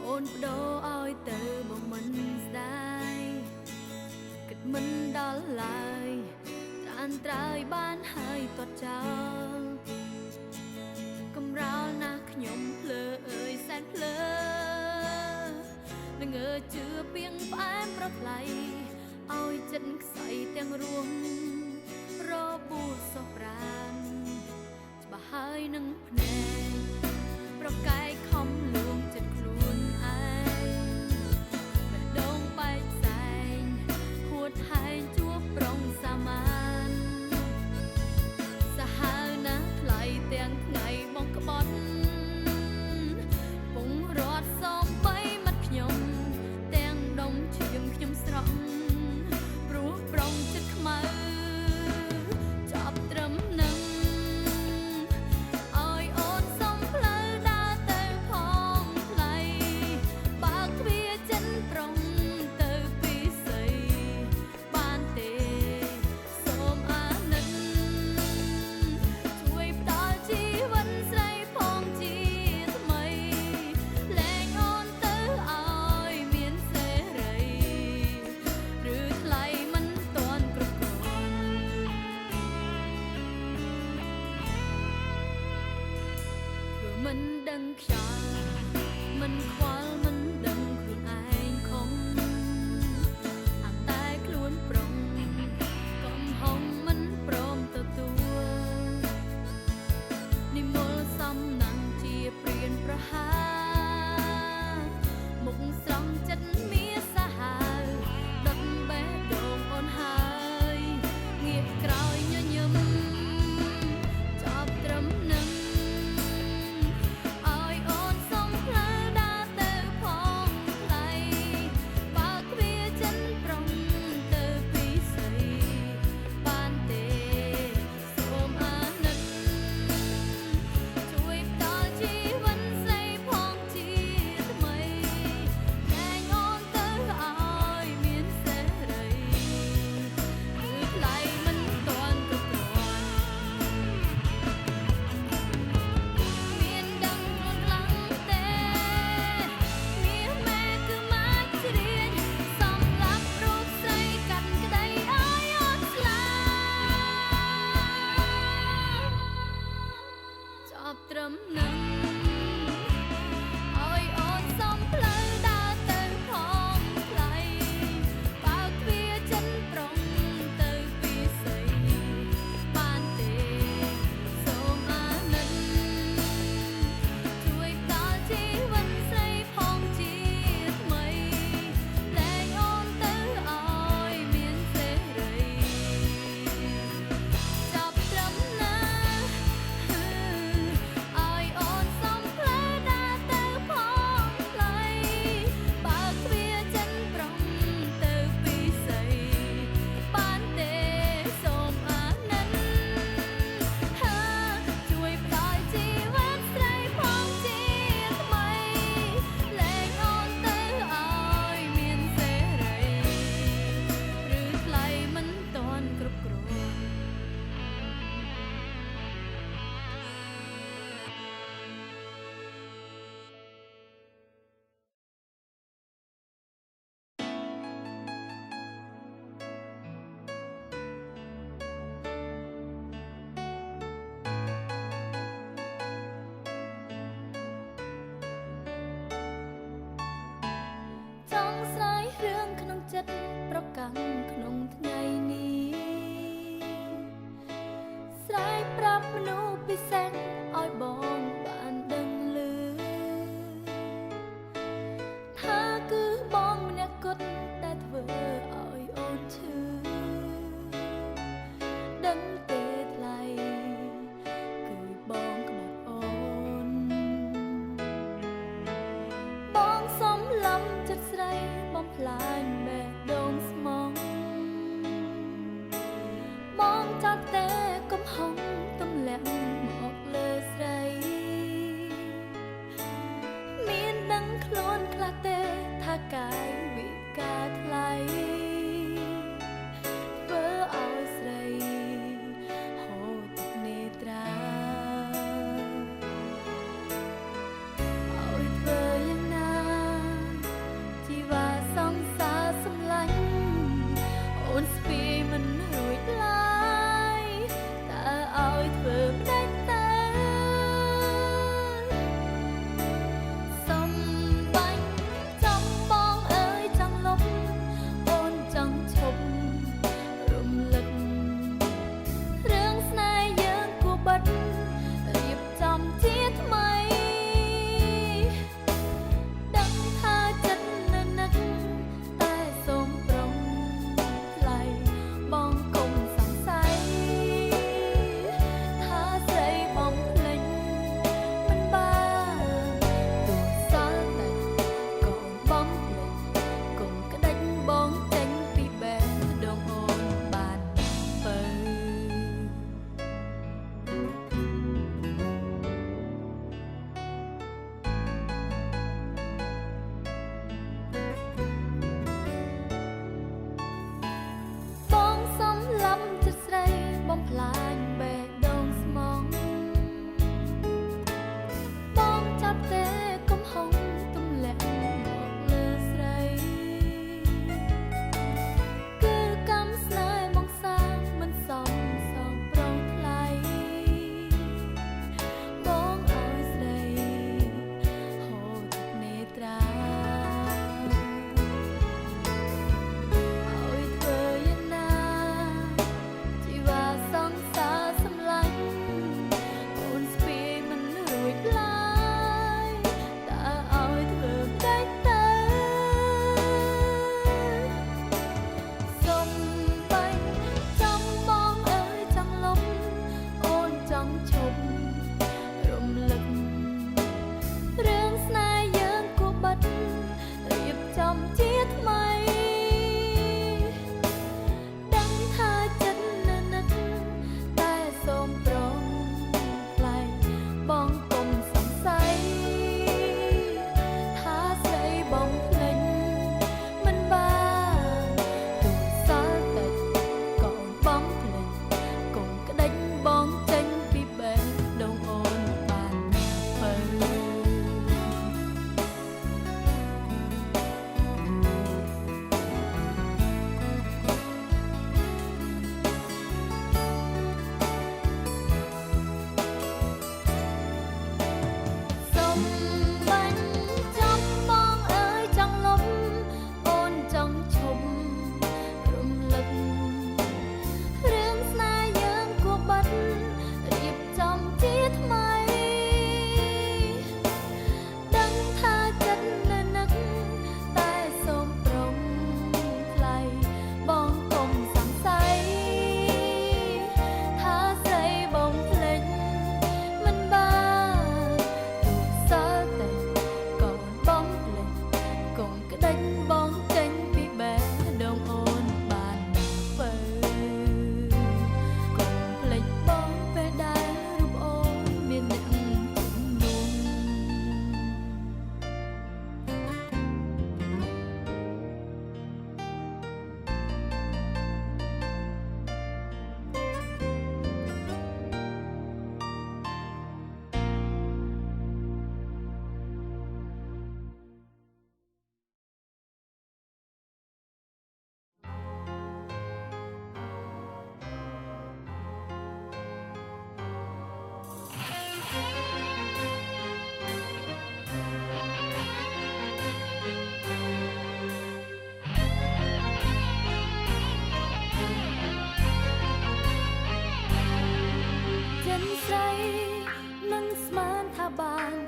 អូនបដូរឲ្យទៅមកមិនស្ដាយគិតមិនដល់ឡើយត្រានត្រើយបានហើយទាត់ចោលកំរោលណាស់ខ្ញុំភ្លើអើយសែនភ្លើនឹងអើជឿពីងផ្អែមប្រថ្លៃឲ្យចិត្តខ្សៃទាំងរួមរបួសសោះប្រាណច្បាស់ហើយនឹងភ្នែកប្រកែកខំលួងចិត្តខ្លួនឯងបេះដូងបែកផ្សែងហួតហែងជួបប្រុងសាមានសាហាវណាស់ថ្លៃទាំងថ្ងៃមកក្បត់ពងរត់សំបីមាត់ខ្ញុំទាំងដុំឈាមខ្ញុំស្រក់ព្រោះប្រុងចិត្តខ្មៅចាប់ត្រឹមនឹងឲ្យអូនសំផ្លូវដើរទៅផងថ្លៃបើកទ្វារចិនប្រុងទៅពីស្អីបានទេសូមអាណិតជួយផ្ដល់ជីវិតស្រីផងជាថ្មីលែងអូនទៅឲ្យមានសេរីឬថ្លៃមិនទាន់គ្រប់គ្រាន់ធ្វើមិនដឹងខ្យល់មិនខ្វល់មិនដឹងខ្លួនឯងខំអាងតែខ្លួនប្រុងកំហុងមិនព្រមទទួលនិមលសំណាំងជាព្រានប្រហាមុខស្រង់ចិត្តមាសាហាវដុតបេះដូងអូនហើយងាកក្រោយញញឹមចាប់ត្រឹមនឹងឲ្យអូនសំផ្លូវដើរទៅផងថ្លៃបើកទ្វារចិនប្រុងទៅពីស្អីបានទេសូមអាណិតជួយផ្ដល់ជីវិតស្រីផងជាថ្មីលែងអូនទៅឲ្យមានសេរីគឺថ្លៃមិនទាន់គ្រប់គ្រាន់មានដឹងខ្លួនខ្លាំងទេមាសម៉ែគឺម៉ាច់ជ្រៀងសំឡាប់រូបស្រីកាត់ក្តីឲ្យអូនស្លាប់ចាប់ត្រឹមនឹងឲ្យអូនសំផ្លូវដើរទៅផងថ្លៃបើកទ្វារចិនប្រុងទៅពីស្អីបានទេសូមអាណិតជួយផ្ដល់ជីវិតស្រីផងជាថ្មីលែងអូនទៅឲ្យមានសេរីចាប់ត្រឹមណាឲ្យអូនសំផ្លូវដើរទៅផងថ្លៃបើកទ្វារចិនប្រុងទៅពីស្អីបានទេសូមអាណិតជួយផ្ដល់ជីវិតស្រីផងជាថ្មីលែងអូនទៅឲ្យមានសេរីឬថ្លៃមិនទាន់គ្រប់គ្រាន់ចង់ស្រាយរឿងក្នុងចិត្តប្រកាន់ក្នុងថ្ងៃនេះស្រាយប្រាប់មនុស្សពិសេសឲ្យបងបានដឹងឮថាគឺបងម្នាក់គត់ដែលធ្វើឲ្យអូនឈឺដឹងទេថ្លៃគឺបងក្បត់អូនបងសំឡំចិត្តស្រីបំផ្លាញបេះដូងស្មងបងចាប់តែកំហុងទម្លាក់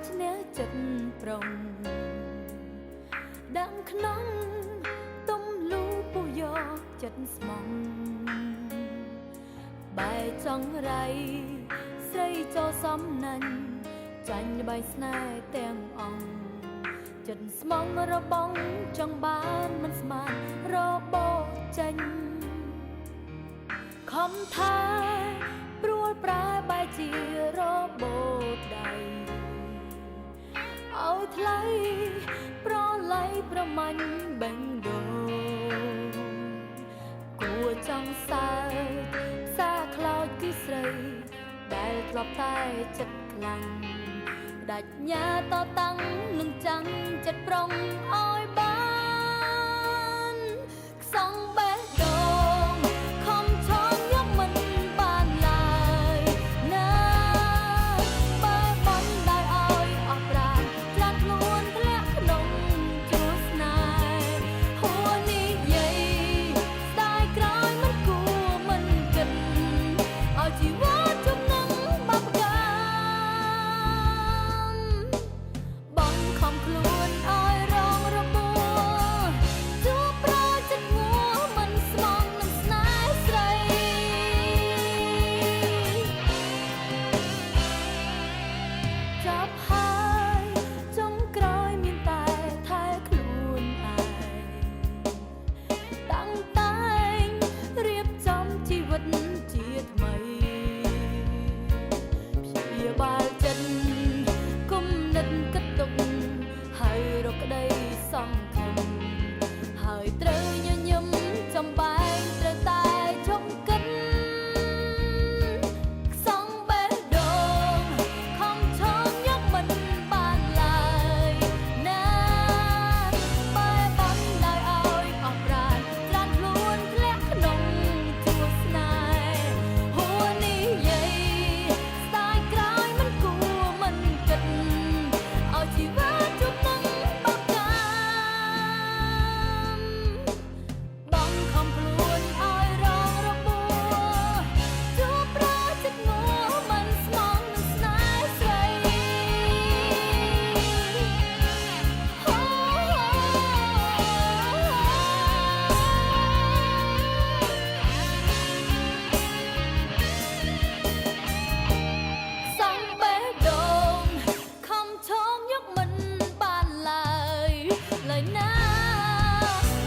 ឈ្នះចិត្តប្រុងដាំក្នុងទុំលូពុះយកចិត្តស្មងបែចង់រៃស្រីចូលសំណាញ់ចាញ់បាយស្នេហ៍ទាំងអង្គចិត្តស្មងរបងចង់បានមិនស្មានរបោចេញខំថាព្រួលប្រែបែជារបូតដៃឲ្យថ្លៃប្រឡ័យប្រមាញ់បេងដូងគួរចង់សើផ្សាខ្លោចគឺស្រីដែលធ្លាប់តែចិត្តខ្លាំងដាច់ញ៉ាតតាំងនឹងចាំងចិត្តប្រុងឲ្យបានខ្សងបេះដូងខំឈរយកមិនបានឡើយណាបែបបន់ដែលឲ្យអស់ប្រាណច្រានខ្លួនធ្លាក់ក្នុងជួរស្នេហ៍ហួរនិយាយស្ដាយក្រោយមិនគួរមិនគិតឲ្យជីវិតជុំនឹងបាបកម្មបងខំខ្លួនឲ្យរងរបួសជួបប្រចិត្តងួរមិនស្មងនឹងស្នេហ៍ស្រីចាប់ហើយចុងក្រោយមានតែថែខ្លួនឯងតាំងតែងរៀបចំជីវិតជាថ្មីព្យាបាលចិត្តគុំនិតគិតទុកហើយរកក្តីសង្ឃឹមហើយត្រូវញញឹមចំបែងត្រូវតែជុំគិតខ្សងបេះដូងខំឈរយកមិនបានឡើយណាបែបបន់ដោយឲ្យអស់ប្រាណច្រានខ្លួនធ្លាក់ក្នុងជួរស្នេហ៍ហួរនិយាយស្ដាយក្រោយមិនគួរមិនគិតឲ្យជីវិតជុំនឹងបាបកម្មបងខំខ្លួនឲ្យរងរបួសជួបប្រចិត្តងួរមិនស្មងនឹងស្នេហ៍ស្រីហូសងបេះដូងខំឈោងយកមិនបានឡើយណា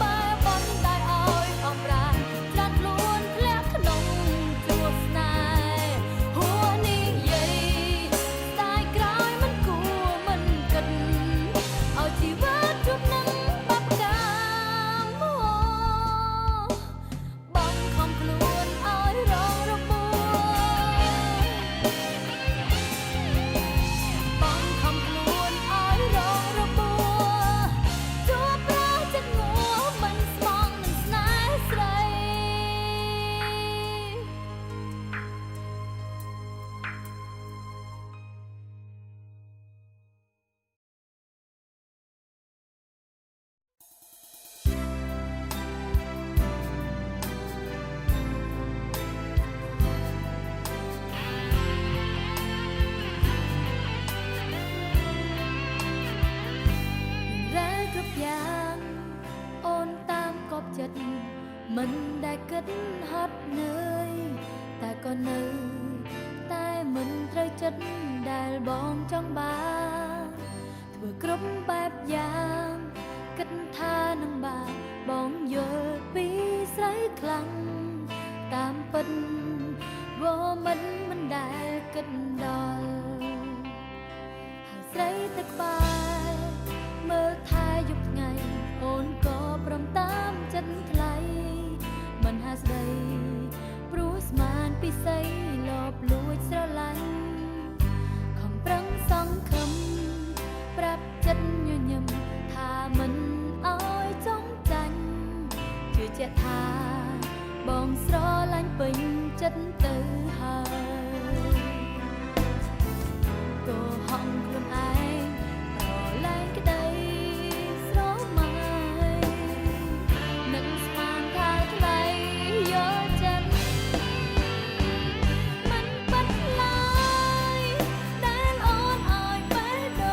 បែបបន់ដែលឲ្យអស់ប្រាណច្រានខ្លួនធ្លាក់ក្នុងជួរស្នេហ៍ហួរនិយាយស្ដាយក្រោយមិនគួរមិនគិតឲ្យជីវិតជួបនឹងបាបកម្មបងខំខ្លួនឲ្យរងរបួសបងខំខ្លួនឲ្យរងរបួសជួបប្រចិត្តងួរមិនស្មងនឹងស្នេហ៍ស្រីរែគ្រប់យ៉ាងអូនតាមកប់ចិត្តមិនដែលគិតហត់នឿយតែក៏នៅតែមិនត្រូវចិត្តដែលបងចង់បានធ្វើគ្រប់បែបយ៉ាងគិតថានឹងបានបងយល់ពីស្រីខ្លាំងតាមពិតវមិនដែលគិតដល់ហើយស្រីទៅក្បែរមើលថែយប់ថ្ងៃអូនក៏ព្រមតាមចិត្តថ្លៃមិនហាស្ដីព្រោះស្មានពិសីលបលួចស្រឡាញ់ខំប្រឹងសង្ឃឹមប្រាប់ចិត្តញញឹមថាមិនអោយចង់ចាញ់ជឿជាក់ថាបងស្រឡាញ់ពេញចិត្តទៅហើយក៏ហងខ្លួនឯងប្រឡែងក្តីស្រមៃនឹងស្មានថាថ្លៃយកចិត្តមិនបាត់ឡើយដែលអូនឲ្យបេះដូ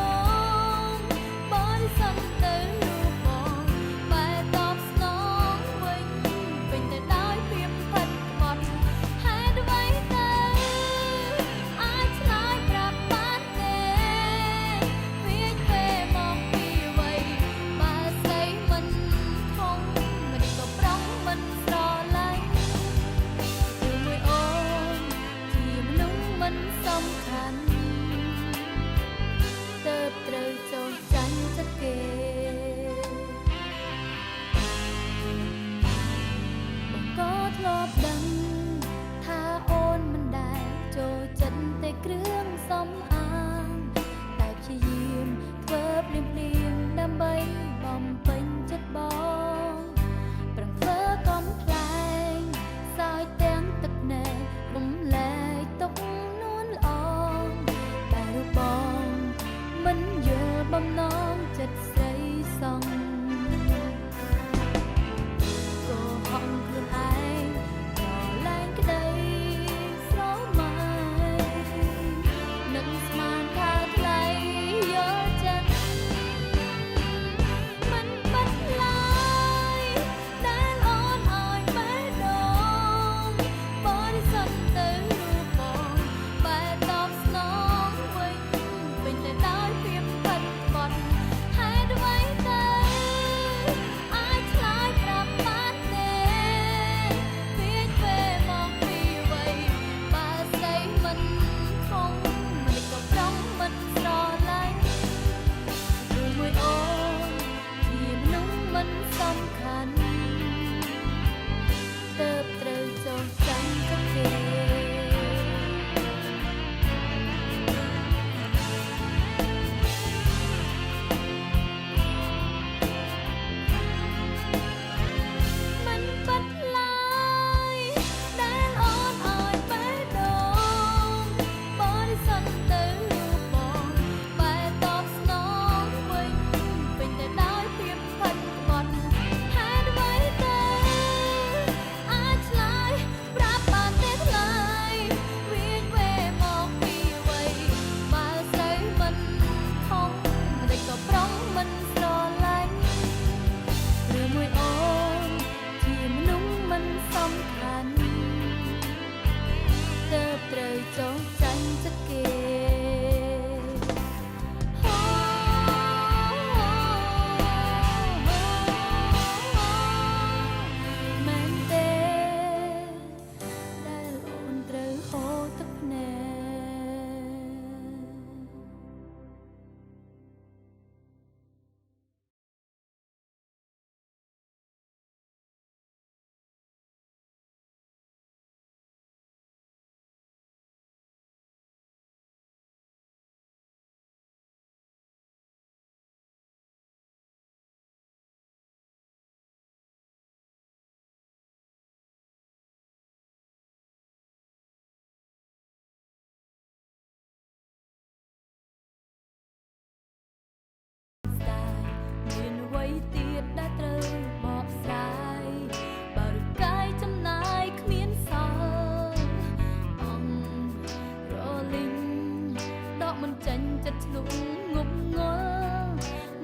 ឆ្លុះងប់ងល់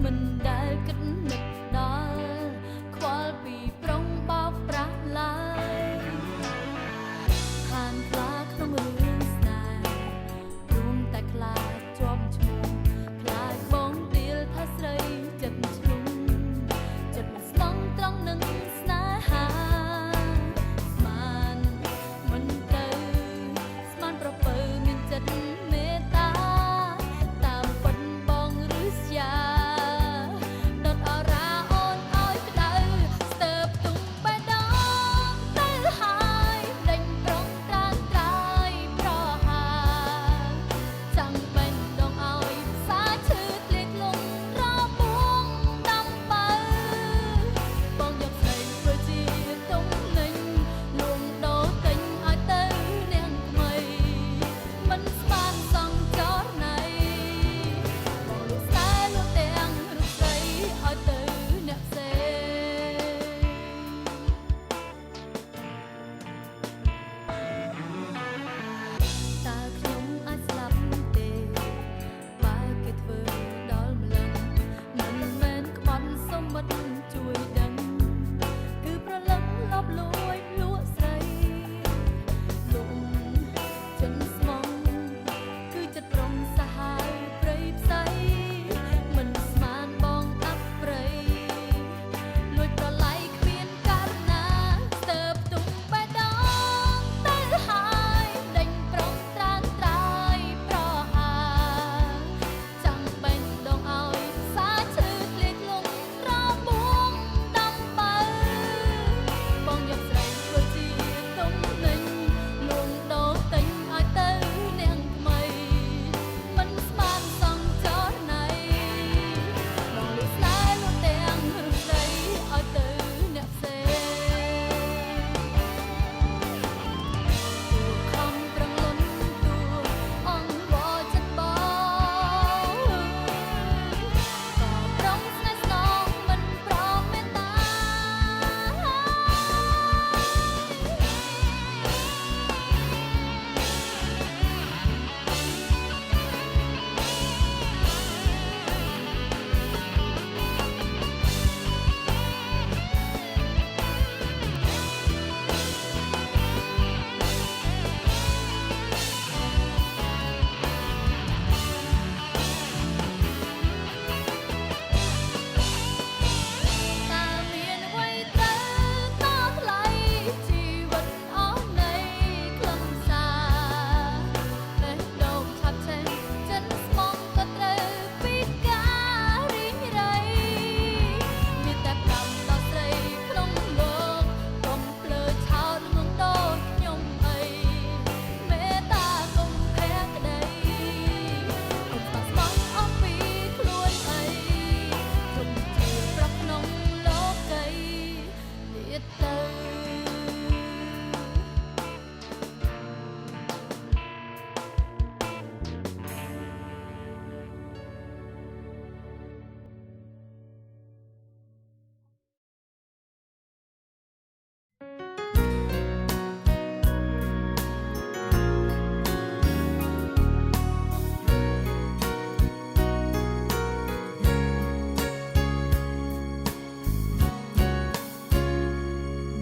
មិនដែលគិតនឹកដល់ខ្វល់ពីប្រុងបោកប្រាស់ឡើយខាងខ្លាក្នុងរឿងស្នេហ៍រួមតែខ្លាចជាប់ឈ្មោះខ្លាចបងទៀលថាស្រីចិត្តឆ្លុះចិត្តមិនស្មងត្រង់នឹងស្នេហាស្មានមិនទៅស្មានប្រពើមានចិត្តមេត្តាតាមពិតបងឬស្យាដុតអរាអូនឲ្យក្តៅស្ទើបទុំបេះដូងទៅហើយដេញប្រងត្រានត្រាយប្រហាចង់បេះដូងឲ្យផ្សាឈឺធ្លាក់លងរបួងដំបើបងយកស្រីធ្វើជាទុំលេងលួងដោទិញឲ្យទៅនាងថ្មីមិនស្មានសងចរណៃបងលុះខ្សែលុះទាំងរូបស្រីឲ្យទៅអ្នកផ្សេងតើខ្ញុំអាចស្លាប់ទេបើគេធ្វើដល់ម្លឹងមិនមែនក្បត់សម្បត្តិជួយដឹងគឺប្រលឹងលបលួចលក់ស្រីលំចិនស្មងគឺចិត្តប្រុងសាហាវព្រៃផ្សៃមិនស្មានបងអាប់ព្រៃលួចប្រឡ័យគ្មានករណាស្ទើបទុំបេះដូងទៅហើយដេញប្រងត្រានត្រាយប្រហាចង់បេះដូងឲ្យផ្សាឈឺធ្លាក់លងរបួងដំបើបងយកស្រីធ្វើជាទុំលេងលួងដោទិញឲ្យទៅនាងថ្មីមិនស្មានសងចរណៃបងលុះស្នេហ៍លួងទាំងរូបស្រីឲ្យទៅអ្នកផ្សេងខំប្រឹងលន់តួអង្វរចិត្តបងក៏ប្រងស្នេហ៍ស្នងមិនប្រមេត្តា តើមានអ្វីត្រូវតថ្លៃជីវិតអស់នៃខ្លឹមសារបេះដូងឆាប់ឆេះចិនស្មងក៏ត្រូវពីការរីងរៃមានតែប្រាប់ដល់ស្រីក្នុងលោកកុំភ្លើឆោតងងដូចខ្ញុំអីមេត្តាកុំភ័ក្រក្តីកុំស្មងអស់ពីខ្លួនអីជុំជាប្រុសក្នុងលោកីទៀតទៅ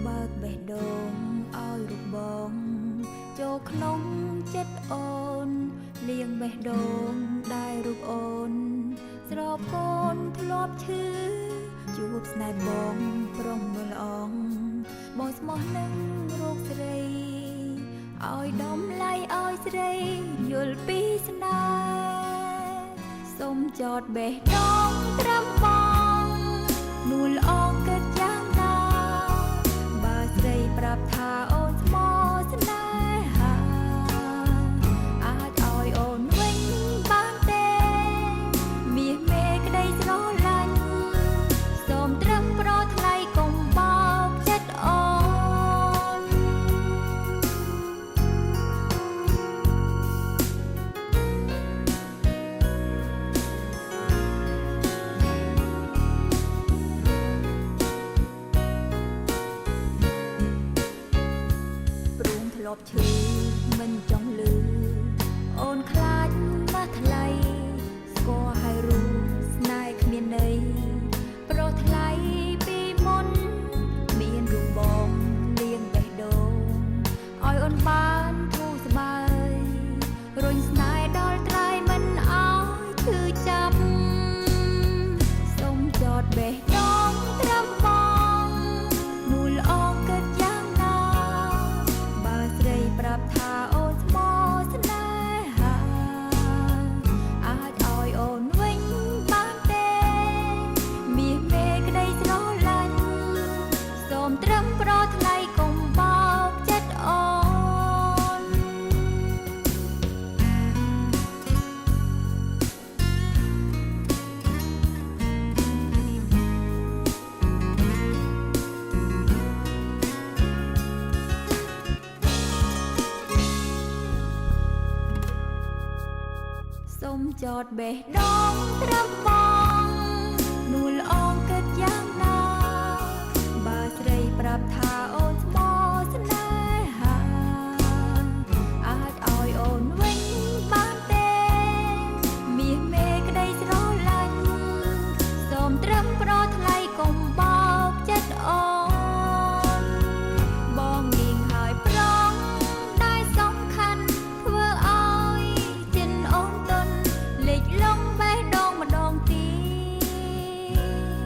បើកបេះដូងឲ្យរូបបងចូលក្នុងចិត្តអូនលៀងបេះដូងដែលរូបអូនស្របកូនធ្លាប់ឈឺជួបស្នេហ៍បងប្រុងមួយល្អងបងស្មោះនឹងរូបស្រីឲ្យដំឡៃឲ្យស្រីយល់ពីស្នេហ៍សូមចតបេះដូងត្រឹមបងនួលអងកិតយ៉ាងណាបើស្រីប្រាប់ថាអូនស្មោះស្នេហាអាចឲ្យអូនវិញបានទេមាសមេក្តីស្រឡាញ់សូមត្រឹមប្រថ្លៃកុំបោកចិត្តអូន ប់ឈឺមិនចង់លឺអូនខ្លាចណាស់ថ្លៃ សូមចតបេះដូងត្រឹមបងនួលអងគិតយ៉ាងណាបើស្រីប្រាប់ថាអូនស្មោស្នេហាអាចឲ្យអូនវិញបានទេមាសមេក្តីស្រឡាញ់សូមត្រឹមប្រថ្លៃកុំបោកចិត្តអូនបងនាងហើយប្រងដែលសំខាន់ធ្វើឲ្យចិនអូនទុនលេចលងបេះដូងម្ដងទៀត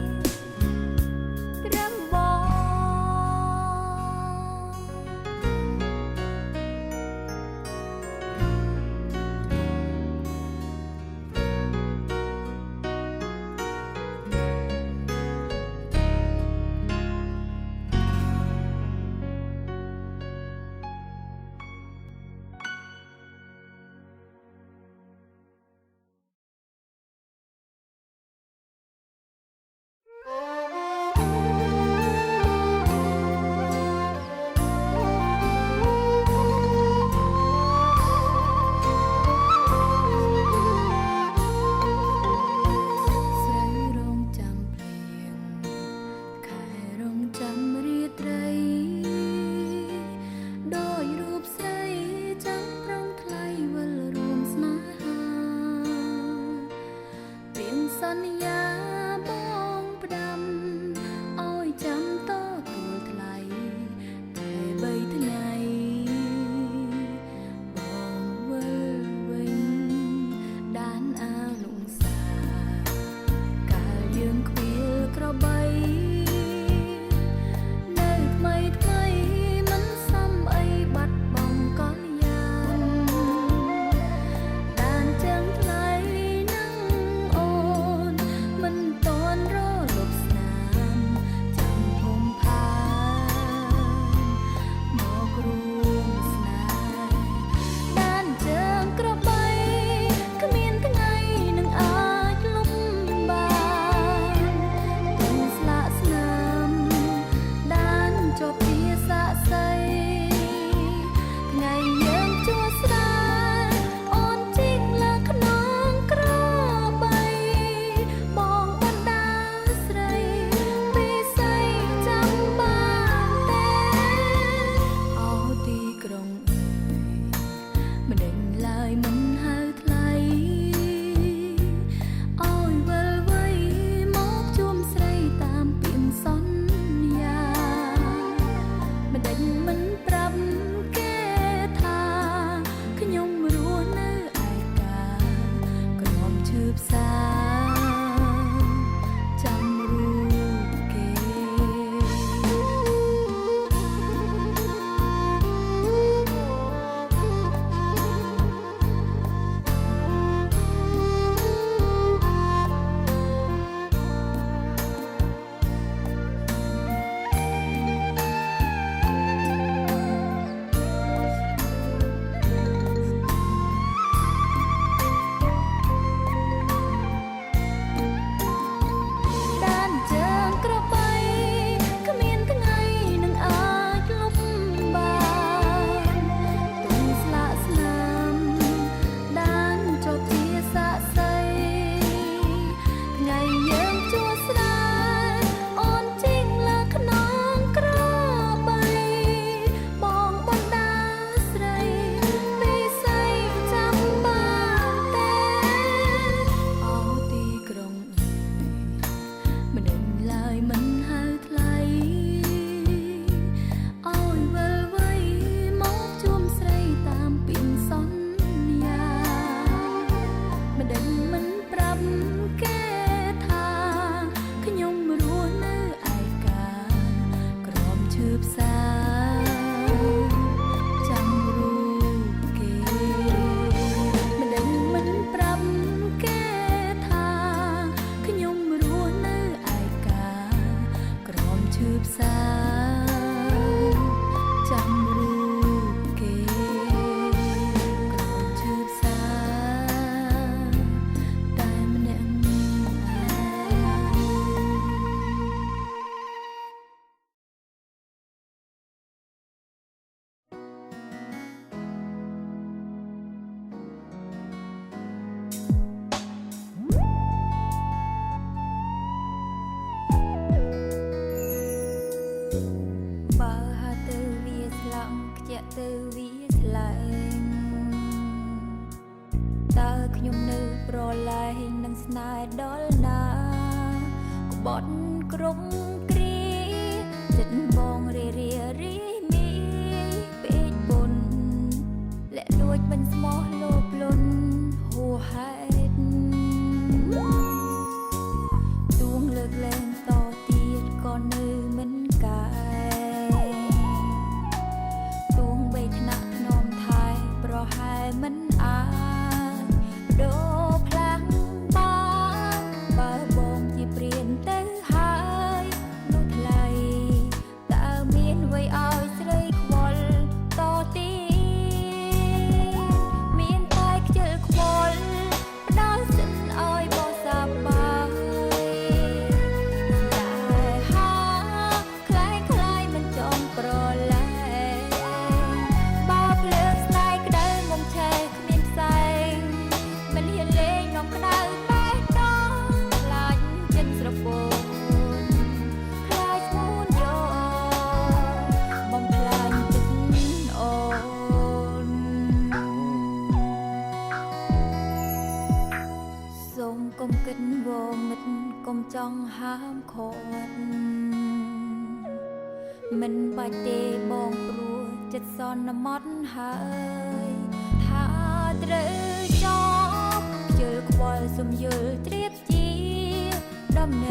ស្នេហ៍ដល់ណាក្បត់ក្រុមគ្រាចិត្តបងរីមីពេកបុនและលួចបិញស្មោះលោភលន់ហួហេតុទួងលើកលែងតទៀតក៏នៅមិនកាយទួងបីថ្នាក់ធ្នមថែប្រហែលមិនអាចដូរផ្លាំងបានបើបងជាព្រានទៅហើយនោះថ្លៃតើមានអ្វីឲ្យស្រីខ្វល់តទៀតមានតែខ្ជិលខ្វល់ផ្ដល់សិនឲ្យបងសប្បាយតែហាคล้ายមិនចង់ប្រឡែងបើភ្លើងស្នេហ៍ក្តៅមុំឆេះគ្មានផ្សែងមិនហ៊ានលេងនាំក្តៅបែកដងខ្លាចចិនស្រពោនខ្លាចស្មូនយោបំផ្លាញចិត្តអូនសូមកុំគិតវមិតកុំចង់ហាមឃាត់មិនបាច់ទេបងព្រោះចិត្តសន្មត់ហើយថាត្រូវចប់ខ្ជិលខ្វល់សុំយល់ត្រៀបជាដំណើ